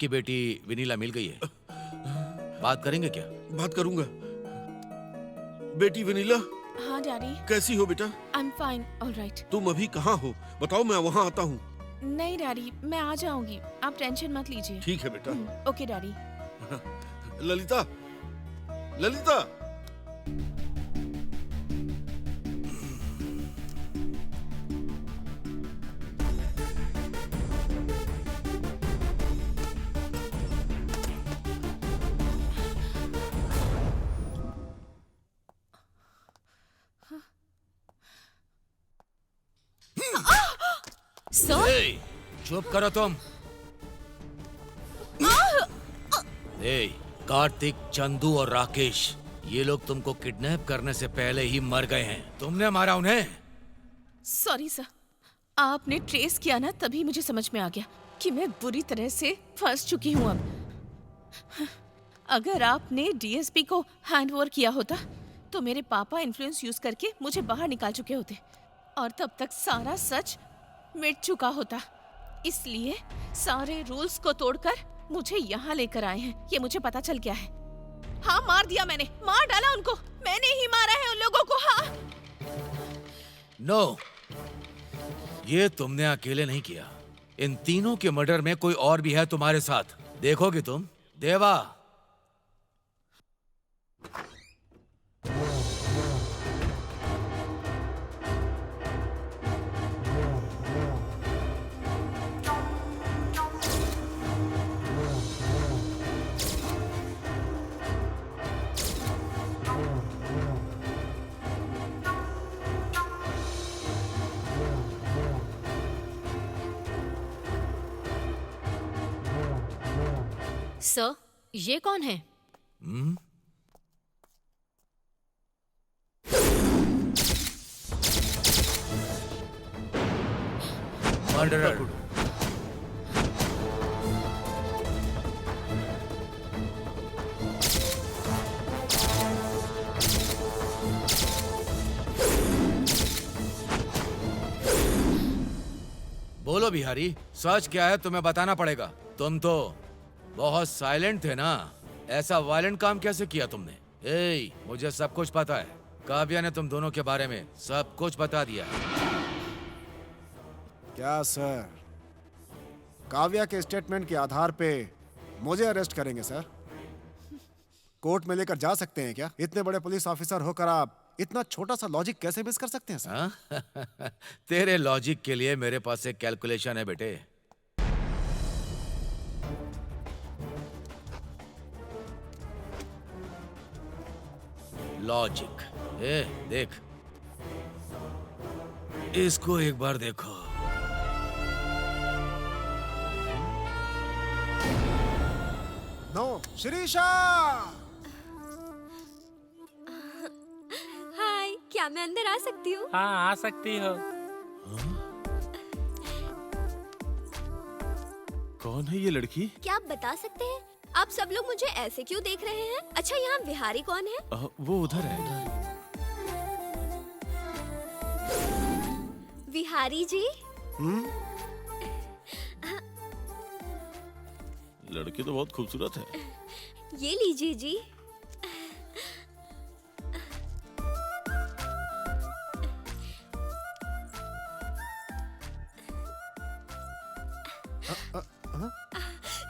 की बेटी विनीला मिल गई है, बात करेंगे क्या? बात करूंगा। बेटी वेनिला, हाँ डैडी। कैसी हो बेटा? I am fine, alright. तुम अभी कहाँ हो बताओ, मैं वहाँ आता हूँ। नहीं डैडी, मैं आ जाऊंगी, आप टेंशन मत लीजिए। ठीक है बेटा। Okay daddy. ललिता, ललिता। ए, चुप करो तुम। कार्तिक, चंदू और राकेश, ये लोग तुमको किडनैप करने से पहले ही मर गए हैं। तुमने मारा उन्हें। सॉरी सर, आपने ट्रेस किया ना, तभी मुझे समझ में आ गया कि मैं बुरी तरह से फंस चुकी हूँ अब। अगर आपने डीएसपी को हैंड ओवर किया होता तो मेरे पापा इन्फ्लुएंस यूज करके मुझे बाहर निकाल चुके होते। और तब तक सारा सच मिट चुका होता। इसलिए सारे रूल्स को तोड़कर मुझे यहाँ लेकर आए हैं। ये मुझे पता चल गया है। हाँ, मार दिया मैंने, मार डाला उनको। मैंने ही मारा है उन लोगों को। हाँ। नो, ये तुमने अकेले नहीं किया। इन तीनों के मर्डर में कोई और भी है तुम्हारे साथ। देखोगे तुम। देवा, सर, ये कौन है? मर्डरर। बोलो बिहारी, सच क्या है तुम्हें बताना पड़ेगा। तुम तो बहुत साइलेंट थे ना। ऐसा वायलेंट काम कैसे किया तुमने? मुझे सब कुछ पता है। काव्या ने तुम दोनों के बारे में सब कुछ बता दिया। क्या सर, काव्या के स्टेटमेंट के आधार पे मुझे अरेस्ट करेंगे सर? कोर्ट में लेकर जा सकते हैं क्या? इतने बड़े पुलिस ऑफिसर होकर आप इतना छोटा सा लॉजिक कैसे मिस कर सकते हैं सर? तेरे लॉजिक के लिए मेरे पास एक कैलकुलेशन है बेटे। लॉजिक। देख, इसको एक बार देखो। नो, शिरीषा! हाय, क्या मैं अंदर आ सकती हूँ? हाँ, आ सकती हो। कौन है ये लड़की? क्या आप बता सकते हैं? आप सब लोग मुझे ऐसे क्यों देख रहे हैं? अच्छा, यहाँ बिहारी कौन है? वो उधर है। बिहारी जी? लड़की तो बहुत खूबसूरत है। ये लीजिए जी।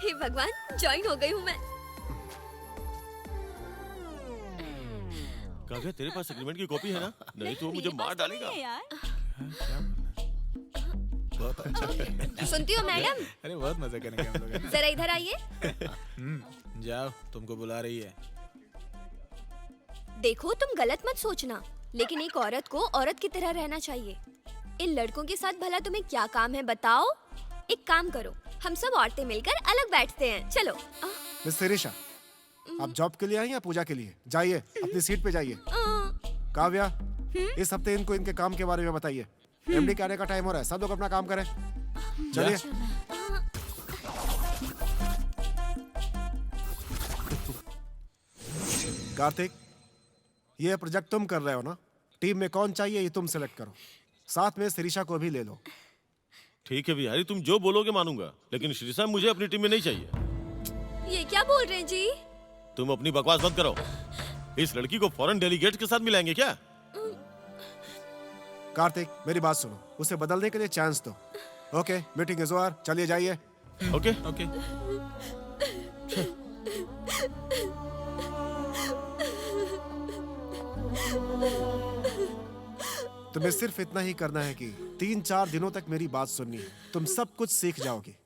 हे भगवान, ज्वाइन हो गई हूँ मैं। काव्या, तेरे पास एग्रीमेंट की कॉपी है ना? नहीं तो वो मुझे मार डालेगा। बहुत अच्छा। सुनती हो मैडम? अरे बहुत मजे करेंगे हम लोग। जरा इधर आइए। जाओ, तुमको बुला रही है। देखो, तुम गलत मत सोचना, लेकिन एक औरत को औरत की तरह रहना चाहिए। इन लड़कों के साथ भला तुम्हें क्या काम है बताओ? एक काम करो, हम सब औरतें मिलकर अलग बैठते हैं। चलो। मिस शिरीषा, आप जॉब के लिए आई या पूजा के लिए? जाइए, अपनी सीट पे जाइए। काव्या, इस हफ्ते इनको इनके काम के बारे में बताइए। एमडी के आने का टाइम हो रहा है, सब लोग अपना काम करें। चलिए। कार्तिक, ये प्रोजेक्ट तुम कर रहे हो ना? टीम में कौन चाहिए ये तुम सेलेक्ट करो। साथ में शिरीषा को भी ले लो। ठीक है बिहारी, तुम जो बोलोगे मानूंगा, लेकिन शिरीषा मुझे अपनी टीम में नहीं चाहिए। ये क्या बोल रहे हैं जी? तुम अपनी बकवास बंद करो। इस लड़की को फॉरेन डेलीगेट के साथ मिलाएंगे क्या? कार्तिक, मेरी बात सुनो, उसे बदलने के लिए चांस दो। ओके, मीटिंग इज ओवर, चलिए जाइए। ओके। तुम्हें सिर्फ इतना ही करना है कि 3-4 दिनों तक मेरी बात सुननी है। तुम सब कुछ सीख जाओगी।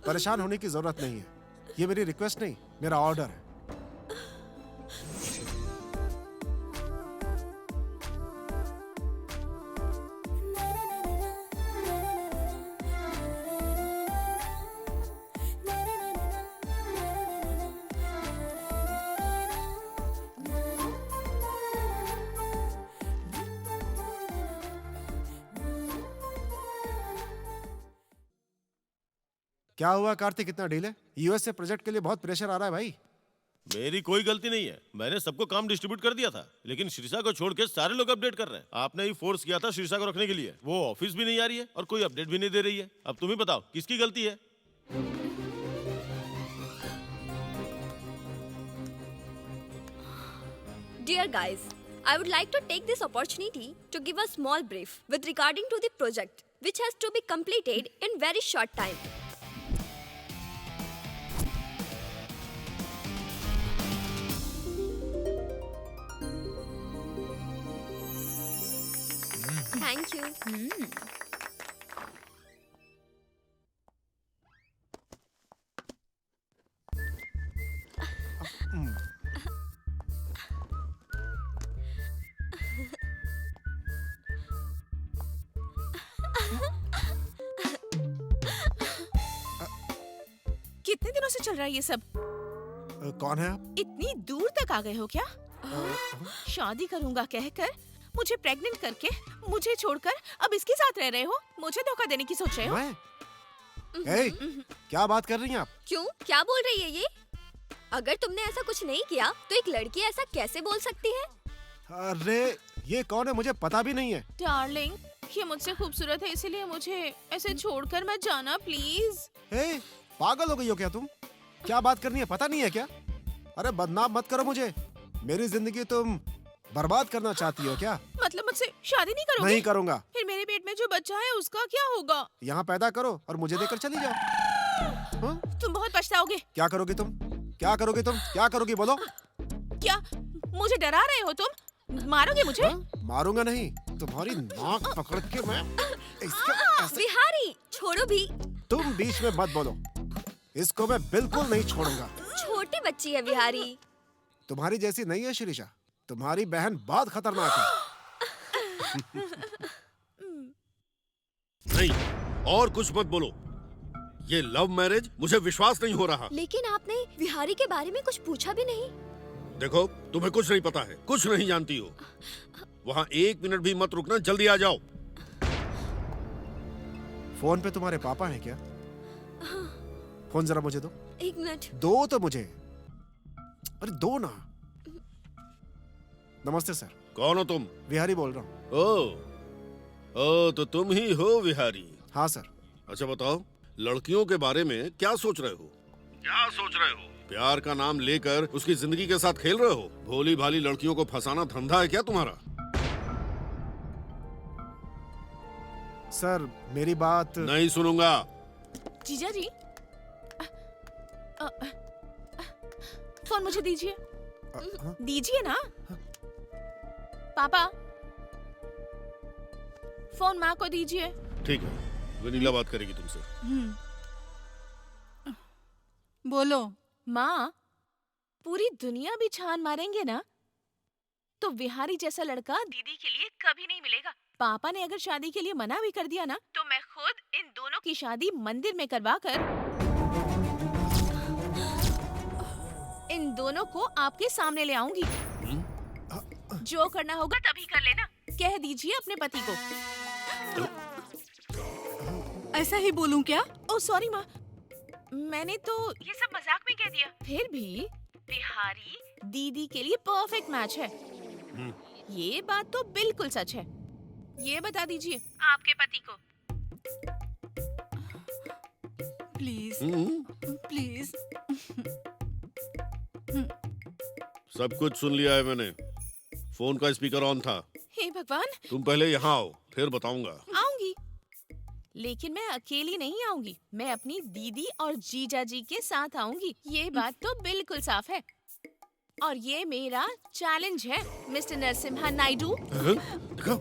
परेशान होने की जरूरत नहीं है। ये मेरी रिक्वेस्ट नहीं, मेरा ऑर्डर है। क्या हुआ कार्तिक, इतना डिले? यूएस से प्रोजेक्ट के लिए बहुत प्रेशर आ रहा है भाई। मेरी कोई गलती नहीं है, मैंने सबको काम डिस्ट्रीब्यूट कर दिया था, लेकिन शीर्षा को छोड़ के सारे लोग अपडेट कर रहे हैं। आपने ही फोर्स किया था शीर्षा को रखने के लिए। वो ऑफिस भी नहीं आ रही है और कोई अपडेट भी नहीं दे रही है। अब तुम ही बताओ किसकी गलती है? Dear guys, I would like to take this opportunity to give a small brief with regarding to the project which has to be completed in very short time. Thank you. कितने दिनों से चल रहा है ये सब? कौन है आप? इतनी दूर तक आ गए हो क्या? शादी करूंगा कहकर मुझे प्रेग्नेंट करके मुझे छोड़कर अब इसके साथ रह रहे हो? मुझे धोखा देने की सोच रहे हो? ए, क्या बात कर रही हैं आप? क्यों? क्या बोल रही है ये? अगर तुमने ऐसा कुछ नहीं किया तो एक लड़की ऐसा कैसे बोल सकती है? अरे ये कौन है, मुझे पता भी नहीं है। डार्लिंग, ये मुझसे खूबसूरत है, इसीलिए मुझे ऐसे छोड़कर मत जाना प्लीज। ए, पागल हो गई हो क्या तुम? क्या बात करनी है, पता नहीं है क्या? अरे बदनाम मत करो मुझे। मेरी जिंदगी तुम बर्बाद करना चाहती हो क्या? मतलब मुझसे शादी नहीं करोगे? नहीं करूंगा। फिर मेरे पेट में जो बच्चा है उसका क्या होगा? यहाँ पैदा करो और मुझे देकर चली जाओ। तुम बहुत पछताओगे। क्या करोगी तुम? क्या करोगी तुम? क्या करोगी बोलो? क्या मुझे डरा रहे हो तुम? मारोगे मुझे? मारूंगा नहीं, तुम्हारी नाक पकड़ के मैं बिहारी, छोड़ो भी। तुम बीच में मत बोलो, इसको मैं बिल्कुल नहीं छोड़ूंगा। छोटी बच्ची है बिहारी। तुम्हारी जैसी नहीं है शिरीषा, तुम्हारी बहन बहुत खतरनाक है। नहीं, और कुछ मत बोलो। ये लव मैरिज मुझे विश्वास नहीं हो रहा। लेकिन आपने बिहारी के बारे में कुछ पूछा भी नहीं। देखो, तुम्हें कुछ नहीं पता है, कुछ नहीं जानती हो। वहाँ 1 मिनट भी मत रुकना, जल्दी आ जाओ। फोन पे तुम्हारे पापा हैं क्या? फोन जरा मुझे दो। 1 मिनट। दो तो मुझे। अरे दो ना। नमस्ते सर। कौन हो तुम? बिहारी बोल रहा हूँ। ओ, तो तुम ही हो बिहारी? हाँ सर। अच्छा बताओ, लड़कियों के बारे में क्या सोच रहे हो? क्या सोच रहे हो? प्यार का नाम लेकर उसकी जिंदगी के साथ खेल रहे हो? भोली भाली लड़कियों को फंसाना धंधा है क्या तुम्हारा? सर मेरी बात नहीं सुनूंगा। जीजा जी, फोन मुझे दीजिए। दीजिए ना। पापा, फोन माँ को दीजिए। ठीक है, वेनिला बात करेगी तुमसे। बोलो। माँ, पूरी दुनिया भी छान मारेंगे ना तो बिहारी जैसा लड़का दीदी के लिए कभी नहीं मिलेगा। पापा ने अगर शादी के लिए मना भी कर दिया ना तो मैं खुद इन दोनों की शादी मंदिर में करवाकर इन दोनों को आपके सामने ले आऊंगी। जो करना होगा तभी कर लेना। कह दीजिए अपने पति को। ऐसा ही बोलूं क्या? ओह सॉरी माँ, मैंने तो ये सब मजाक में कह दिया। फिर भी बिहारी दीदी के लिए परफेक्ट मैच है। ये बात तो बिल्कुल सच है। ये बता दीजिए आपके पति को। Please please. सब कुछ सुन लिया है मैंने। फोन का स्पीकर ऑन था। हे भगवान। तुम पहले यहाँ आओ, फिर बताऊंगा। आऊंगी, लेकिन मैं अकेली नहीं आऊंगी। मैं अपनी दीदी और जीजा जी के साथ आऊंगी। ये बात तो बिल्कुल साफ है। और ये मेरा चैलेंज है मिस्टर नरसिम्हा नायडू।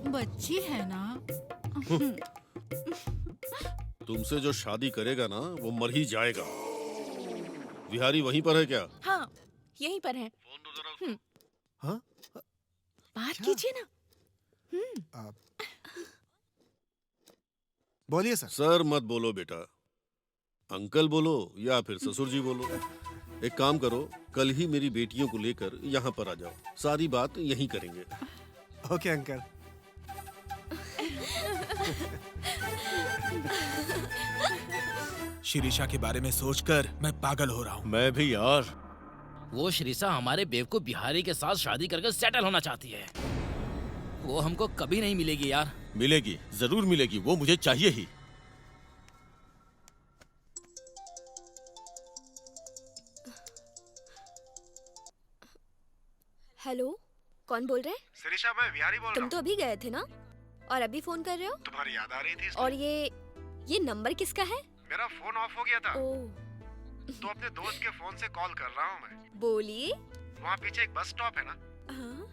बच्ची है ना। तुमसे जो शादी करेगा ना वो मर ही जाएगा। बिहारी वहीं पर है क्या? हाँ, यहीं पर है। हाँ? बात कीजिए ना। बोलिए सर। सर मत बोलो बेटा, अंकल बोलो या फिर ससुर जी बोलो। एक काम करो, कल ही मेरी बेटियों को लेकर यहाँ पर आ जाओ, सारी बात यहीं करेंगे। Okay uncle. शिरीषा के बारे में सोचकर मैं पागल हो रहा हूँ। मैं भी यार। वो श्रीसा हमारे बेवकूफ बिहारी के साथ शादी करके सेटल होना चाहती है। वो हमको कभी नहीं मिलेगी यार। मिलेगी, जरूर मिलेगी, वो मुझे चाहिए ही। हेलो, कौन बोल रहे हैं? शिरीषा, मैं बिहारी बोल रहा तुम हूँ। तो अभी गए थे ना, और अभी फोन कर रहे हो? तुम्हारी याद आ रही थी इसलिए। और ये नंबर किसका है? मेरा फोन ऑफ हो गया था। ओह। तो अपने दोस्त के फोन से कॉल कर रहा हूँ मैं। बोलिए। वहाँ पीछे एक बस स्टॉप है ना, हाँ?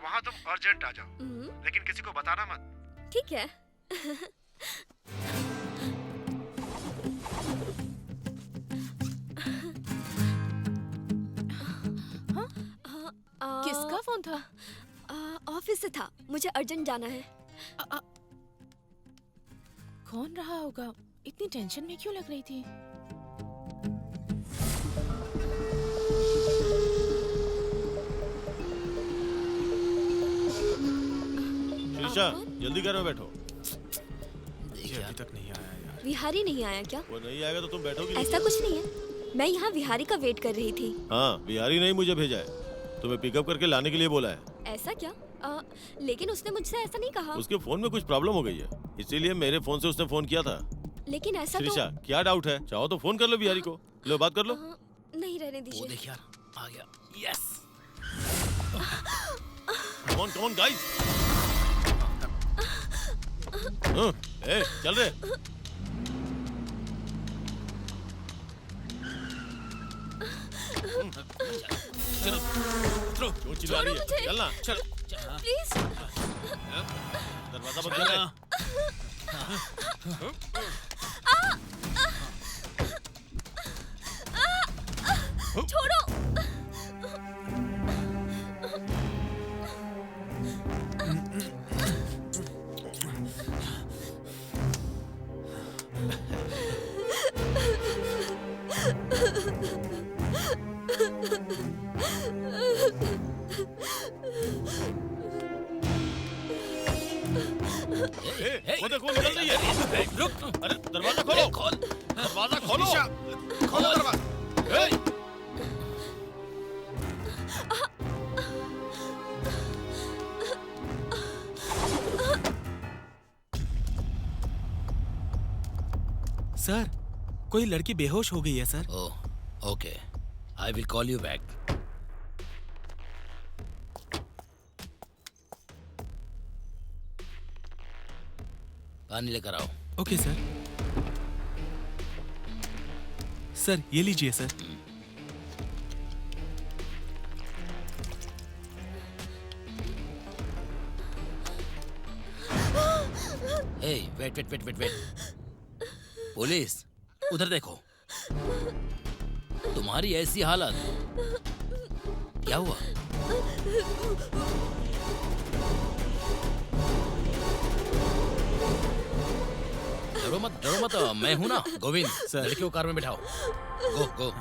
वहाँ तुम अर्जेंट आ जाओ, लेकिन किसी को बताना मत। ठीक है। किसका फोन था? ऑफिस से था, मुझे अर्जेंट जाना है। कौन रहा होगा? इतनी टेंशन में क्यों लग रही थी? शीशा, जल्दी घर में बैठो। अभी तक नहीं आया यार। विहारी नहीं आया क्या? वो नहीं आएगा तो तुम बैठोगी नहीं? ऐसा कुछ नहीं है, मैं यहाँ विहारी का वेट कर रही थी। हाँ, बिहारी नहीं मुझे भेजा है, तुम्हें पिकअप करके लाने के लिए बोला है। ऐसा क्या? लेकिन उसने मुझसे ऐसा नहीं कहा। उसके फोन में कुछ प्रॉब्लम हो गई है, इसीलिए मेरे फोन से उसने फोन किया था। लेकिन ऐसा तो श्रीषा, क्या डाउट है? चाहो तो फोन कर लो बिहारी को, लो बात कर लो। नहीं, रहने दीजिए। वो देख यार, आ गया। यस। Come on guys. चल रहे। चलो, क्यों चिल्ला रही है? चलना। चल। प्लीज। दरवाजा बंद कर दे। छोड़ो। वो देखो निकल रही है। रुक, अरे दरवाजा खोलो। दरवाजा खोलो। खोलो दरवाजा। सर, कोई लड़की बेहोश हो गई है sir. Oh, okay, I will call you back. पानी लेकर आओ। Okay sir. सर, ये लीजिए sir. Hey, wait wait wait wait wait. Police, उधर देखो। तुम्हारी ऐसी हालत, क्या हुआ? डरो मत, मैं हूं ना। गोविंद, लड़की को कार में बिठाओ। गो गो।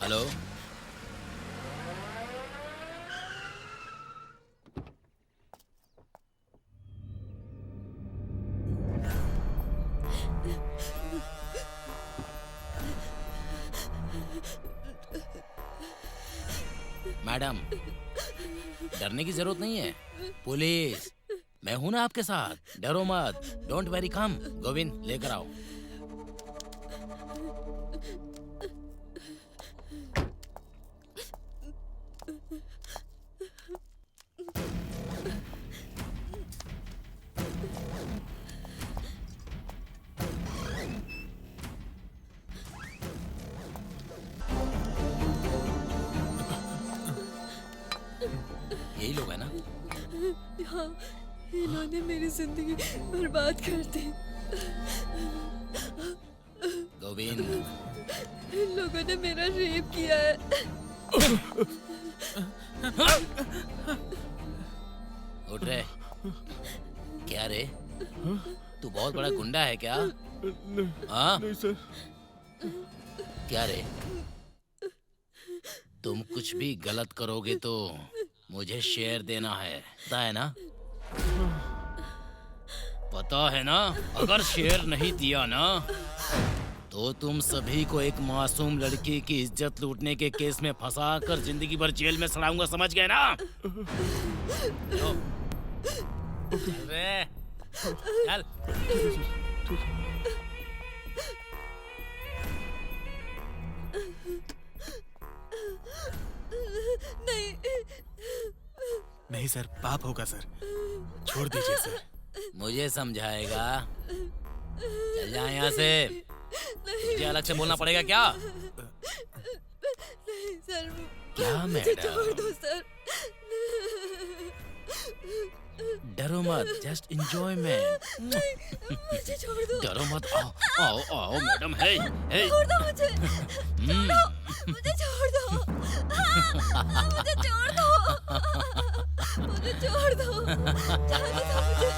हेलो, मैडम, डरने की जरूरत नहीं है। पुलिस, मैं हूं ना आपके साथ, डरो मत। डोंट वेरी, कम। गोविंद, लेकर आओ। यही लोग है ना? हाँ, इन्होंने मेरी जिंदगी बर्बाद कर दी। गोविंद, इन लोगों ने मेरा रेप किया है। उठ रे। क्या रे, तू बहुत बड़ा गुंडा है क्या? हाँ? नहीं सर। क्या रे, तुम कुछ भी गलत करोगे तो मुझे शेयर देना है, पता है ना? पता है ना? अगर शेयर नहीं दिया ना तो तुम सभी को एक मासूम लड़की की इज्जत लूटने के केस में फंसा कर जिंदगी भर जेल में सड़ाऊंगा, समझ गए ना? अरे चल। नहीं सर, पाप होगा सर, छोड़ दीजिए सर। मुझे समझाएगा? चल जा यहाँ से। मुझे अलग से बोलना पड़ेगा क्या? नहीं सर, क्या मुझे मैडम? छोड़ दो सर। डरो मत, जस्ट एंजॉयमेंट। मुझे छोड़ दो। डरो मत, आओ आओ आओ मैडम। हे हे छोड़ दो मुझे, छोड़ दो, मुझे छोड़ दो, मुझे छोड़ दो, मुझे छोड़ दो, जाने दो मुझे।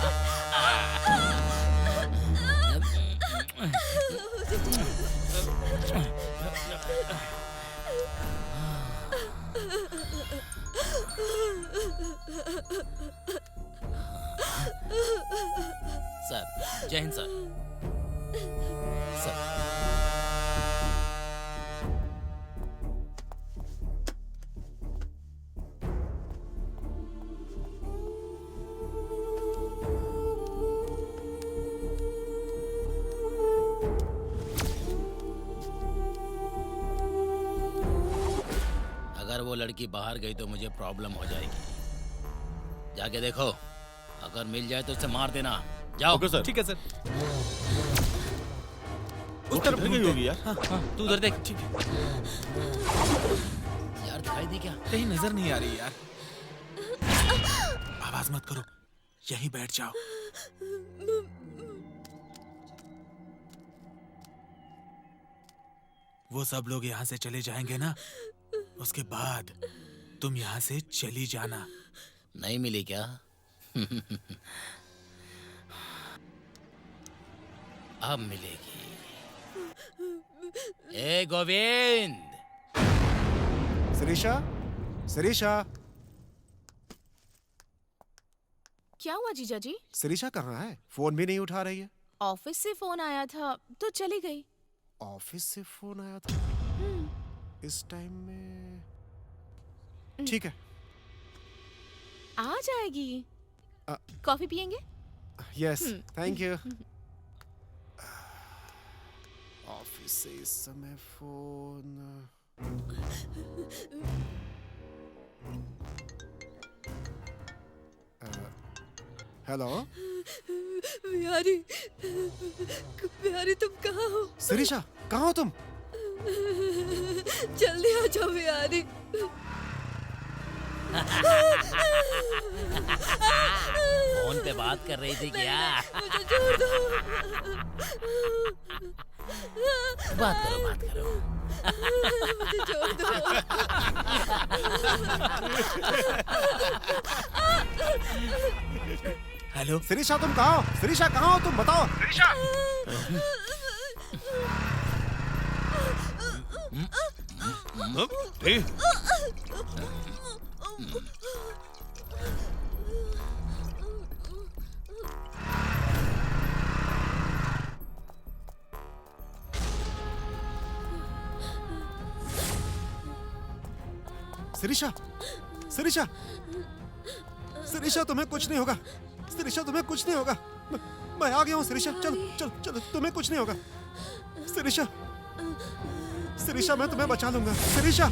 सर, जय हिंद सर। सर अगर वो लड़की बाहर गई तो मुझे प्रॉब्लम हो जाएगी। जाके देखो, अगर मिल जाए तो इसे मार देना। जाओ। Okay sir. ठीक है सर। उस तरफ गई होगी यार। हाँ, तू उधर देख। ठीक है। यार दिखाई दी क्या? कहीं नजर नहीं आ रही यार। आवाज मत करो, यहीं बैठ जाओ। वो सब लोग यहाँ से चले जाएंगे ना, उसके बाद तुम यहाँ से चली जाना। नहीं मिली क्या? अब मिलेगी। ए गोविंद। शिरीषा, शिरीषा, क्या हुआ जीजा जी? शिरीषा कहाँ है? फोन भी नहीं उठा रही है। ऑफिस से फोन आया था तो चली गई। ऑफिस से फोन आया था इस टाइम में? ठीक है, आ जाएगी। कॉफी पियेंगे? Yes thank you. ऑफिस से इस समय फोन। हेलो बिहारी, बिहारी तुम कहाँ हो? शिरीषा, कहाँ हो तुम? जल्दी आ जाओ बिहारी। फोन पे बात कर रही थी क्या? मुझे छोड़ दो। बात करो, बात करो। मुझे छोड़ दो। हेलो शिरीषा, तुम कहाँ हो? शिरीषा कहाँ हो तुम? बताओ शिरीषा। शिरीषा, शिरीषा, शिरीषा, तुम्हें कुछ नहीं होगा। शिरीषा, तुम्हें कुछ नहीं होगा। मैं आ गया हूँ शिरीषा। चलो चलो चलो, तुम्हें कुछ नहीं होगा। शिरीषा, शिरीषा, मैं तुम्हें बचा लूंगा। शिरीषा,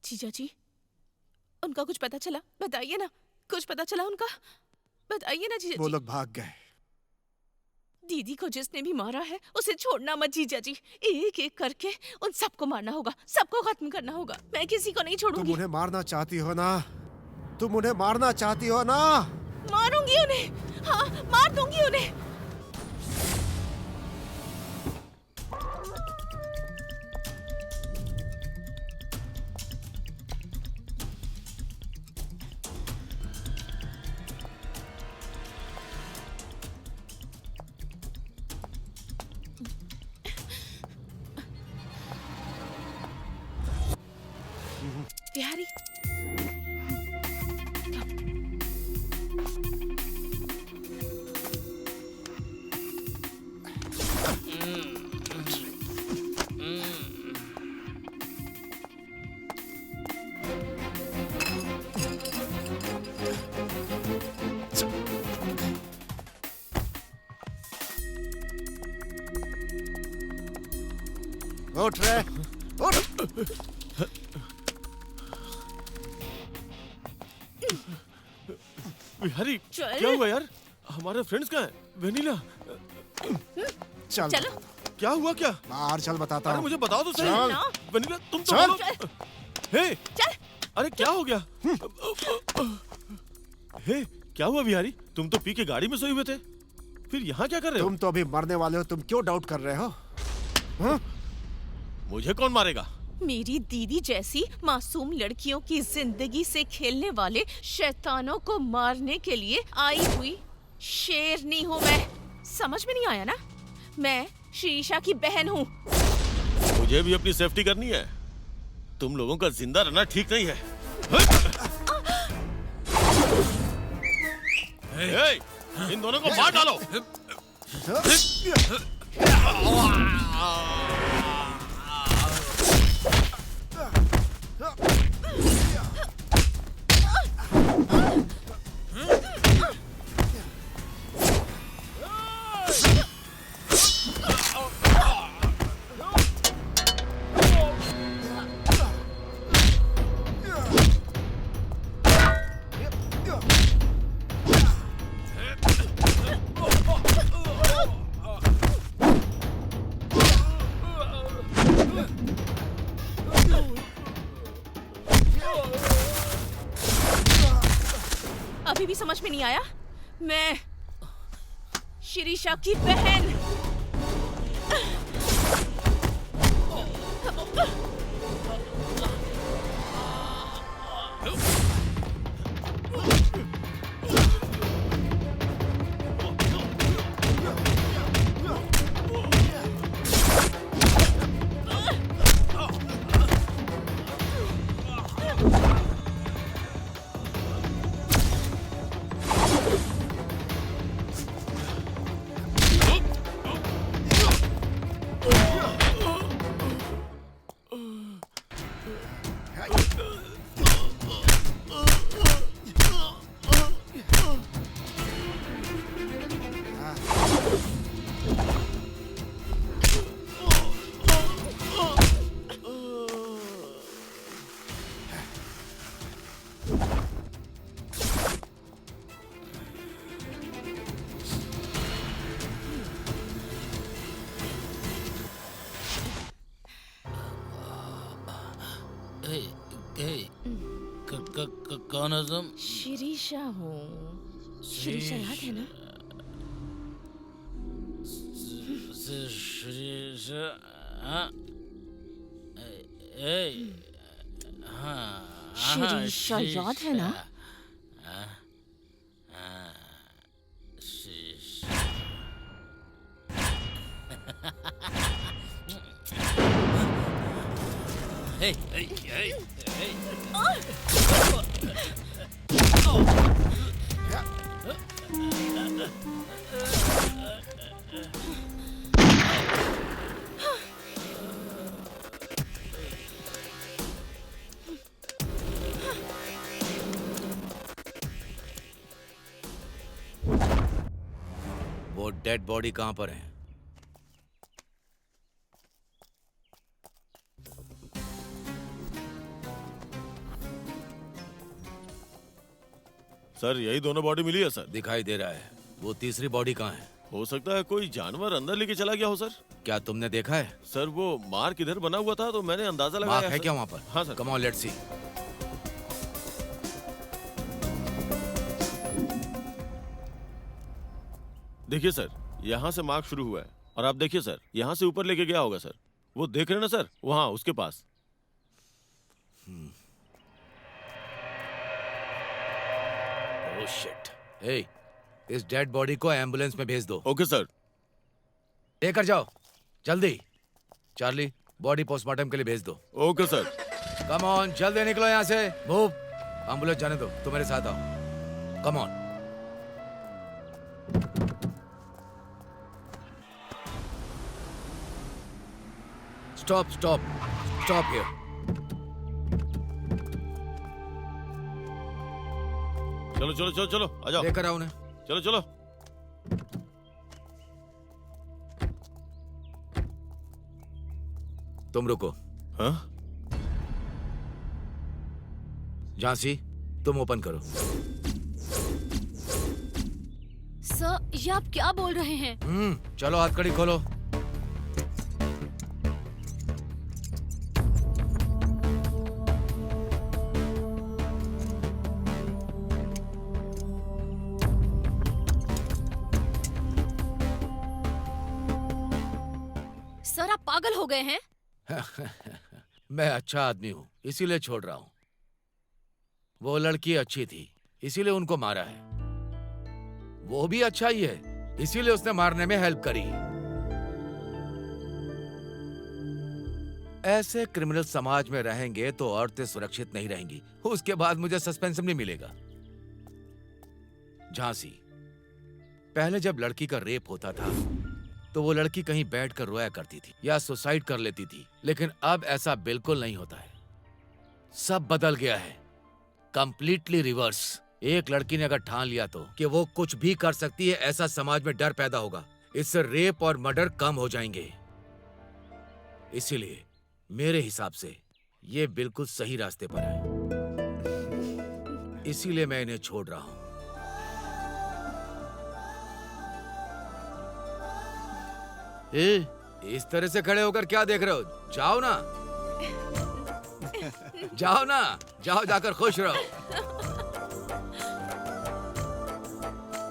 जीजा जी, उनका कुछ पता चला? बताइए ना, कुछ पता चला उनका? बताइए ना जीजा वो जी। लोग भाग गए। दीदी को जिसने भी मारा है उसे छोड़ना मत जीजा जी। एक एक करके उन सबको मारना होगा, सबको खत्म करना होगा। मैं किसी को नहीं तुम छोड़ूंगी। उन्हें मारना चाहती हो ना? तुम उन्हें मारना चाहती हो ना? मारूंगी उन्हें, हाँ मार दूंगी उन्हें। उठ रे, उठ। बिहारी चल। क्या हुआ यार? हमारे फ्रेंड्स कहाँ हैं? वेनिला चल। चलो। क्या हुआ क्या? बाहर चल, बताता अरे हूँ। मुझे बताओ तो सही। चल। वेनिला तुम तो चल। बोलो। हे अरे क्या हो गया? हे क्या हुआ बिहारी? तुम तो पी के गाड़ी में सोए हुए थे, फिर यहाँ क्या कर रहे हो? तुम तो अभी मरने वाले हो, तुम क्यों डाउट कर रहे हो? हाँ? मुझे कौन मारेगा? मेरी दीदी जैसी मासूम लड़कियों की जिंदगी से खेलने वाले शैतानों को मारने के लिए आई हुई शेरनी हूँ मैं। समझ में नहीं आया ना? मैं शीशा की बहन हूँ। मुझे भी अपनी सेफ्टी करनी है। तुम लोगों का जिंदा रहना ठीक नहीं है। हे, इन दोनों को मार डालो। अभी भी समझ में नहीं आया? मैं शिरीषा की बहन। कौन हो तुम? शिरीषा हूँ। शिरीषा याद है ना? शिरीषा? हाँ, शिरीषा याद है ना? Hey, hey, hey, hey. वो डेड बॉडी कहाँ पर है? सर यही दोनों बॉडी मिली है सर। दिखाई दे रहा है। वो तीसरी बॉडी कहाँ है? हो सकता है कोई जानवर अंदर लेके चला गया हो सर। क्या तुमने देखा है? सर वो मार्क इधर बना हुआ था तो मैंने अंदाजा लगाया। मार्क है क्या वहाँ पर? हाँ sir. Come on let's see. देखिए सर, यहाँ से मार्क शुरू हुआ है और आप देखिए सर, यहाँ से ऊपर लेके गया होगा सर। वो देख रहे हैं ना सर, वहाँ उसके पास। Oh shit. हे, इस डेड बॉडी को एम्बुलेंस में भेज दो। Okay sir. लेकर जाओ जल्दी। चार्ली, बॉडी पोस्टमार्टम के लिए भेज दो। Okay sir. कम ऑन, जल्दी निकलो यहाँ से। मूव। एम्बुलेंस जाने दो, तुम मेरे साथ आओ। Come on. Stop stop stop here. चलो चलो चलो चलो, आ जाओ। लेकर आओ उन्हें। चलो चलो। तुम रुको। हाँ? झांसी, तुम ओपन करो। सर, ये आप क्या बोल रहे हैं? चलो हथकड़ी खोलो। सर, आप पागल हो गए हैं? मैं अच्छा आदमी हूँ, इसीलिए छोड़ रहा हूँ। वो लड़की अच्छी थी, इसीलिए उनको मारा है। वो भी अच्छा ही है, इसीलिए उसने मारने में हेल्प करी। ऐसे क्रिमिनल समाज में रहेंगे तो औरतें सुरक्षित नहीं रहेंगी। उसके बाद मुझे सस्पेंशन भी मिलेगा। झांसी, पहले जब लड़की का रेप होता था तो वो लड़की कहीं बैठकर रोया करती थी या सुसाइड कर लेती थी, लेकिन अब ऐसा बिल्कुल नहीं होता है। सब बदल गया है, कंप्लीटली रिवर्स। एक लड़की ने अगर ठान लिया तो कि वो कुछ भी कर सकती है, ऐसा समाज में डर पैदा होगा। इससे रेप और मर्डर कम हो जाएंगे। इसीलिए मेरे हिसाब से ये बिल्कुल सही रास्ते पर है, इसीलिए मैं इन्हें छोड़ रहा हूं। इस तरह से खड़े होकर क्या देख रहे हो? जाओ ना, जाओ ना, जाओ, जाकर खुश रहो।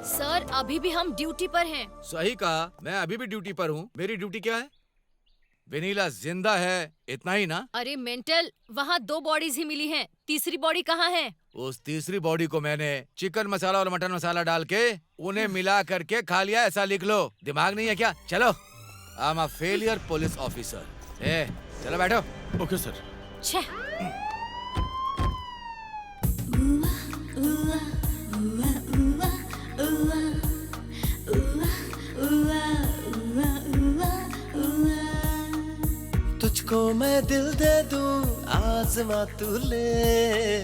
सर, अभी भी हम ड्यूटी पर हैं। सही कहा, मैं अभी भी ड्यूटी पर हूँ। मेरी ड्यूटी क्या है? वेनिला जिंदा है, इतना ही ना? अरे मेंटल, वहाँ 2 बॉडीज ही मिली हैं। तीसरी बॉडी कहाँ है? उस तीसरी बॉडी को मैंने चिकन मसाला और मटन मसाला डाल के उन्हें मिला करके खा लिया, ऐसा लिख लो। दिमाग नहीं है क्या? चलो, I am a failure police officer. चलो बैठो। Okay sir. छे। तुझको मैं दिल दे दूं, आज़मा तू ले।